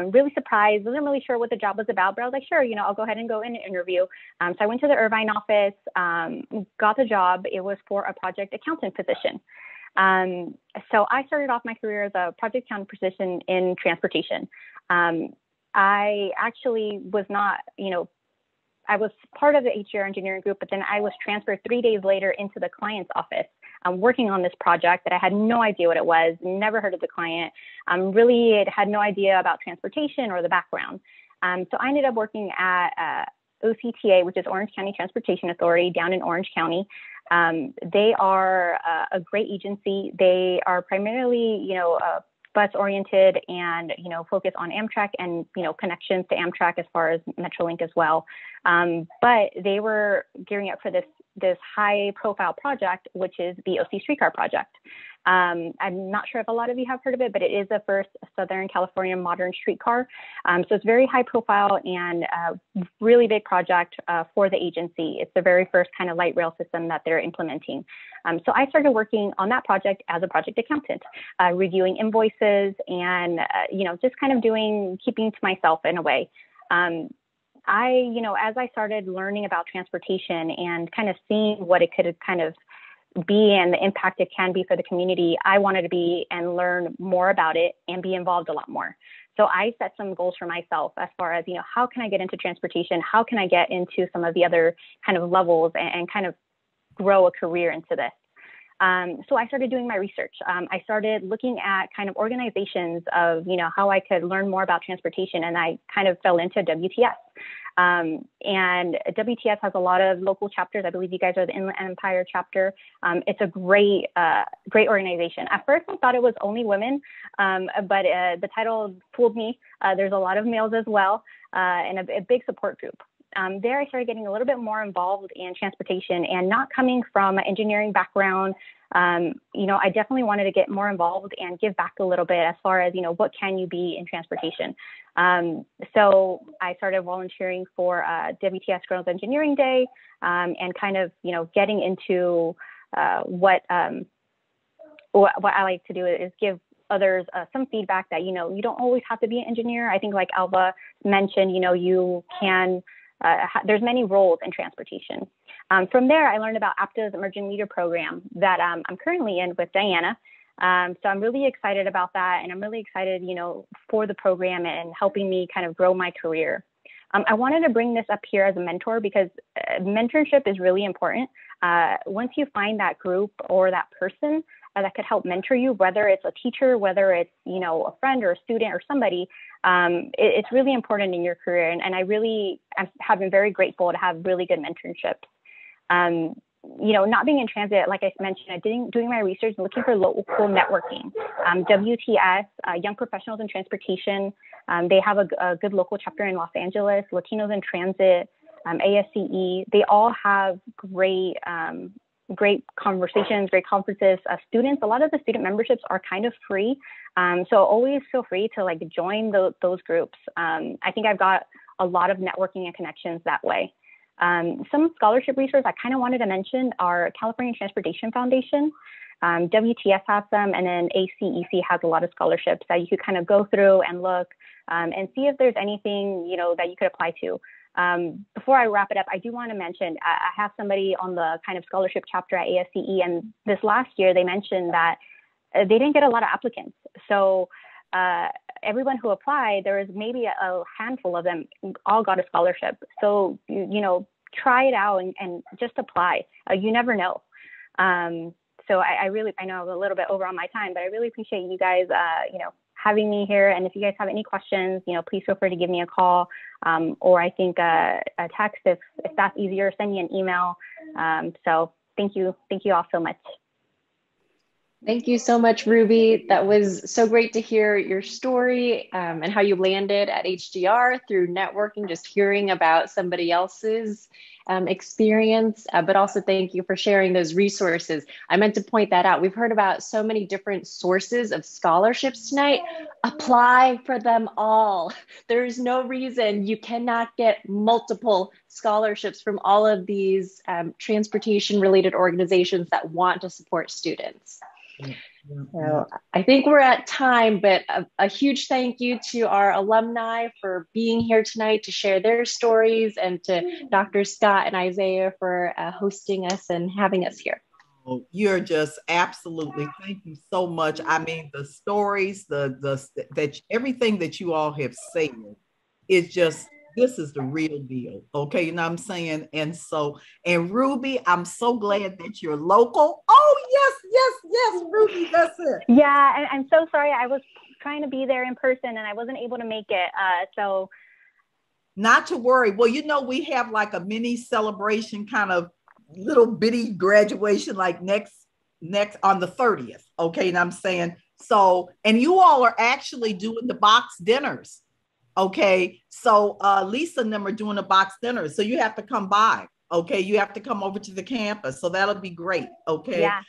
Really surprised, wasn't really sure what the job was about, but I was like, sure, I'll go ahead and go in and interview. So I went to the Irvine office, got the job. It was for a project accountant position. So I started off my career as a project accountant position in transportation. I actually was not, I was part of the HDR engineering group, but then I was transferred 3 days later into the client's office. Working on this project that I had no idea what it was, never heard of the client, really had no idea about transportation or the background. So I ended up working at OCTA, which is Orange County Transportation Authority down in Orange County. They are a great agency. They are primarily, bus oriented and, focus on Amtrak and, connections to Amtrak as far as Metrolink as well. But they were gearing up for this high profile project, which is the OC streetcar project. I'm not sure if a lot of you have heard of it, but it is the first Southern California modern streetcar. So it's very high profile and a really big project for the agency. It's the very first kind of light rail system that they're implementing. So I started working on that project as a project accountant, reviewing invoices and, just kind of keeping to myself in a way. As I started learning about transportation and kind of seeing what it could kind of be and the impact it can be for the community, I wanted to be and learn more about it and be involved a lot more. So I set some goals for myself as far as, how can I get into transportation? How can I get into some of the other kind of levels and kind of grow a career into this? So I started doing my research. I started looking at kind of organizations of, how I could learn more about transportation, and I kind of fell into WTS. And WTS has a lot of local chapters. I believe you guys are the Inland Empire chapter. It's a great organization. At first, I thought it was only women, but the title fooled me. There's a lot of males as well, and a big support group. There, I started getting a little bit more involved in transportation, and not coming from an engineering background. I definitely wanted to get more involved and give back a little bit as far as, what can you be in transportation? So I started volunteering for WTS Girls Engineering Day, and kind of, getting into what I like to do is give others some feedback that, you don't always have to be an engineer. I think like Alba mentioned, you can, there's many roles in transportation. From there, I learned about APTA's Emerging Leader Program that I'm currently in with Diana. So I'm really excited about that. And I'm really excited, for the program and helping me kind of grow my career. I wanted to bring this up here as a mentor because mentorship is really important. Once you find that group or that person that could help mentor you, whether it's a teacher, whether it's, a friend or a student or somebody, it's really important in your career. And I really have been very grateful to have really good mentorships. Not being in transit, like I mentioned, doing my research and looking for local networking. WTS, Young Professionals in Transportation, they have a good local chapter in Los Angeles. Latinos in Transit, ASCE, they all have great conversations, great conferences. Students, a lot of the student memberships are kind of free. So always feel free to join those groups. I think I've got a lot of networking and connections that way. Some scholarship resources I kind of wanted to mention are California Transportation Foundation. WTS has them, and then ACEC has a lot of scholarships that you could kind of go through and look and see if there's anything, that you could apply to. Before I wrap it up, I do want to mention, I have somebody on the kind of scholarship chapter at ASCE, and this last year they mentioned that they didn't get a lot of applicants. So everyone who applied, there was maybe a handful of them all got a scholarship. So, try it out and just apply. You never know. So I know I'm a little bit over on my time, but I really appreciate you guys, having me here. And if you guys have any questions, please feel free to give me a call, or I think a text if that's easier, send me an email. So thank you all so much. Thank you so much, Ruby. That was so great to hear your story and how you landed at HDR through networking, just hearing about somebody else's experience, but also thank you for sharing those resources. I meant to point that out. We've heard about so many different sources of scholarships tonight. Apply for them all. There's no reason you cannot get multiple scholarships from all of these transportation-related organizations that want to support students. So I think we're at time, but a huge thank you to our alumni for being here tonight to share their stories, and to Dr. Scott and Isaiah for hosting us and having us here. You're just absolutely, thank you so much. I mean, the stories, that everything that you all have said is just, this is the real deal. Okay, you know what I'm saying? And Ruby, I'm so glad that you're local. Oh, yes, Ruby, that's it. Yeah, and I'm so sorry. I was trying to be there in person and I wasn't able to make it. So not to worry. Well, you know, we have like a mini celebration, kind of little bitty graduation, like next on the 30th. Okay, and I'm saying, so, and you all are actually doing the box dinners. Okay, so Lisa and them are doing a box dinner, so you have to come by. Okay, you have to come over to the campus, so that'll be great. Okay, yeah.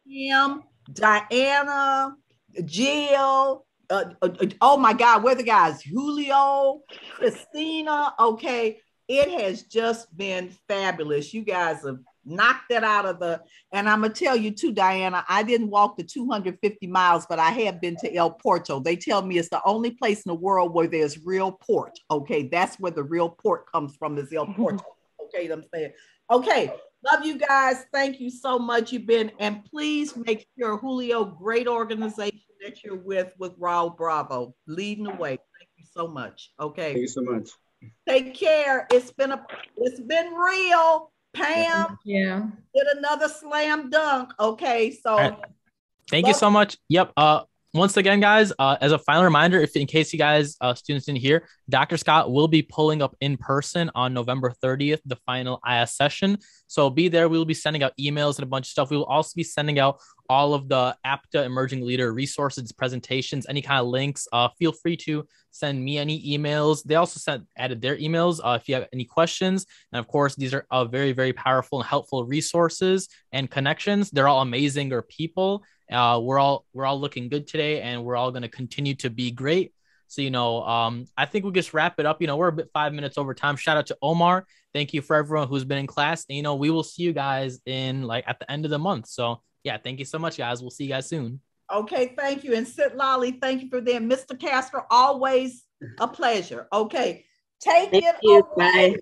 Kim, Diana, Jill, oh my God, where the guys? Julio, Christina. Okay, it has just been fabulous. You guys have knocked that out of the, and I'm gonna tell you too, Diana, I didn't walk the 250 miles, but I have been to El Porto. They tell me it's the only place in the world where there's real port. Okay, that's where the real port comes from, is El Porto. Okay, I'm saying. Okay, love you guys. Thank you so much. You've been, and please make sure, Julio, great organization that you're with Raul Bravo, leading the way. Thank you so much. Okay. Thank you so much. Take care. It's been real. Pam, did another slam dunk. Okay, so right. Thank you so much. Yep. Once again, guys, as a final reminder, if in case you guys students didn't hear, Dr. Scott will be pulling up in person on November 30th, the final IS session. So be there. We will be sending out emails and a bunch of stuff. We will also be sending out all of the APTA emerging leader resources, presentations, any kind of links. Feel free to send me any emails. They also added their emails if you have any questions. And of course, these are very, very powerful and helpful resources and connections. They're all amazing people. We're all looking good today, and we're all going to continue to be great. So, I think we'll just wrap it up. We're a bit 5 minutes over time. Shout out to Omar. Thank you for everyone who's been in class. And, we will see you guys at the end of the month. So yeah, thank you so much, guys. We'll see you guys soon. Okay, thank you. And Sit Lolly, thank you for them. Mr. Castro, always a pleasure. Okay, take it away.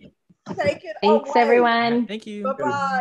Thanks, everyone. Thank you. Bye-bye.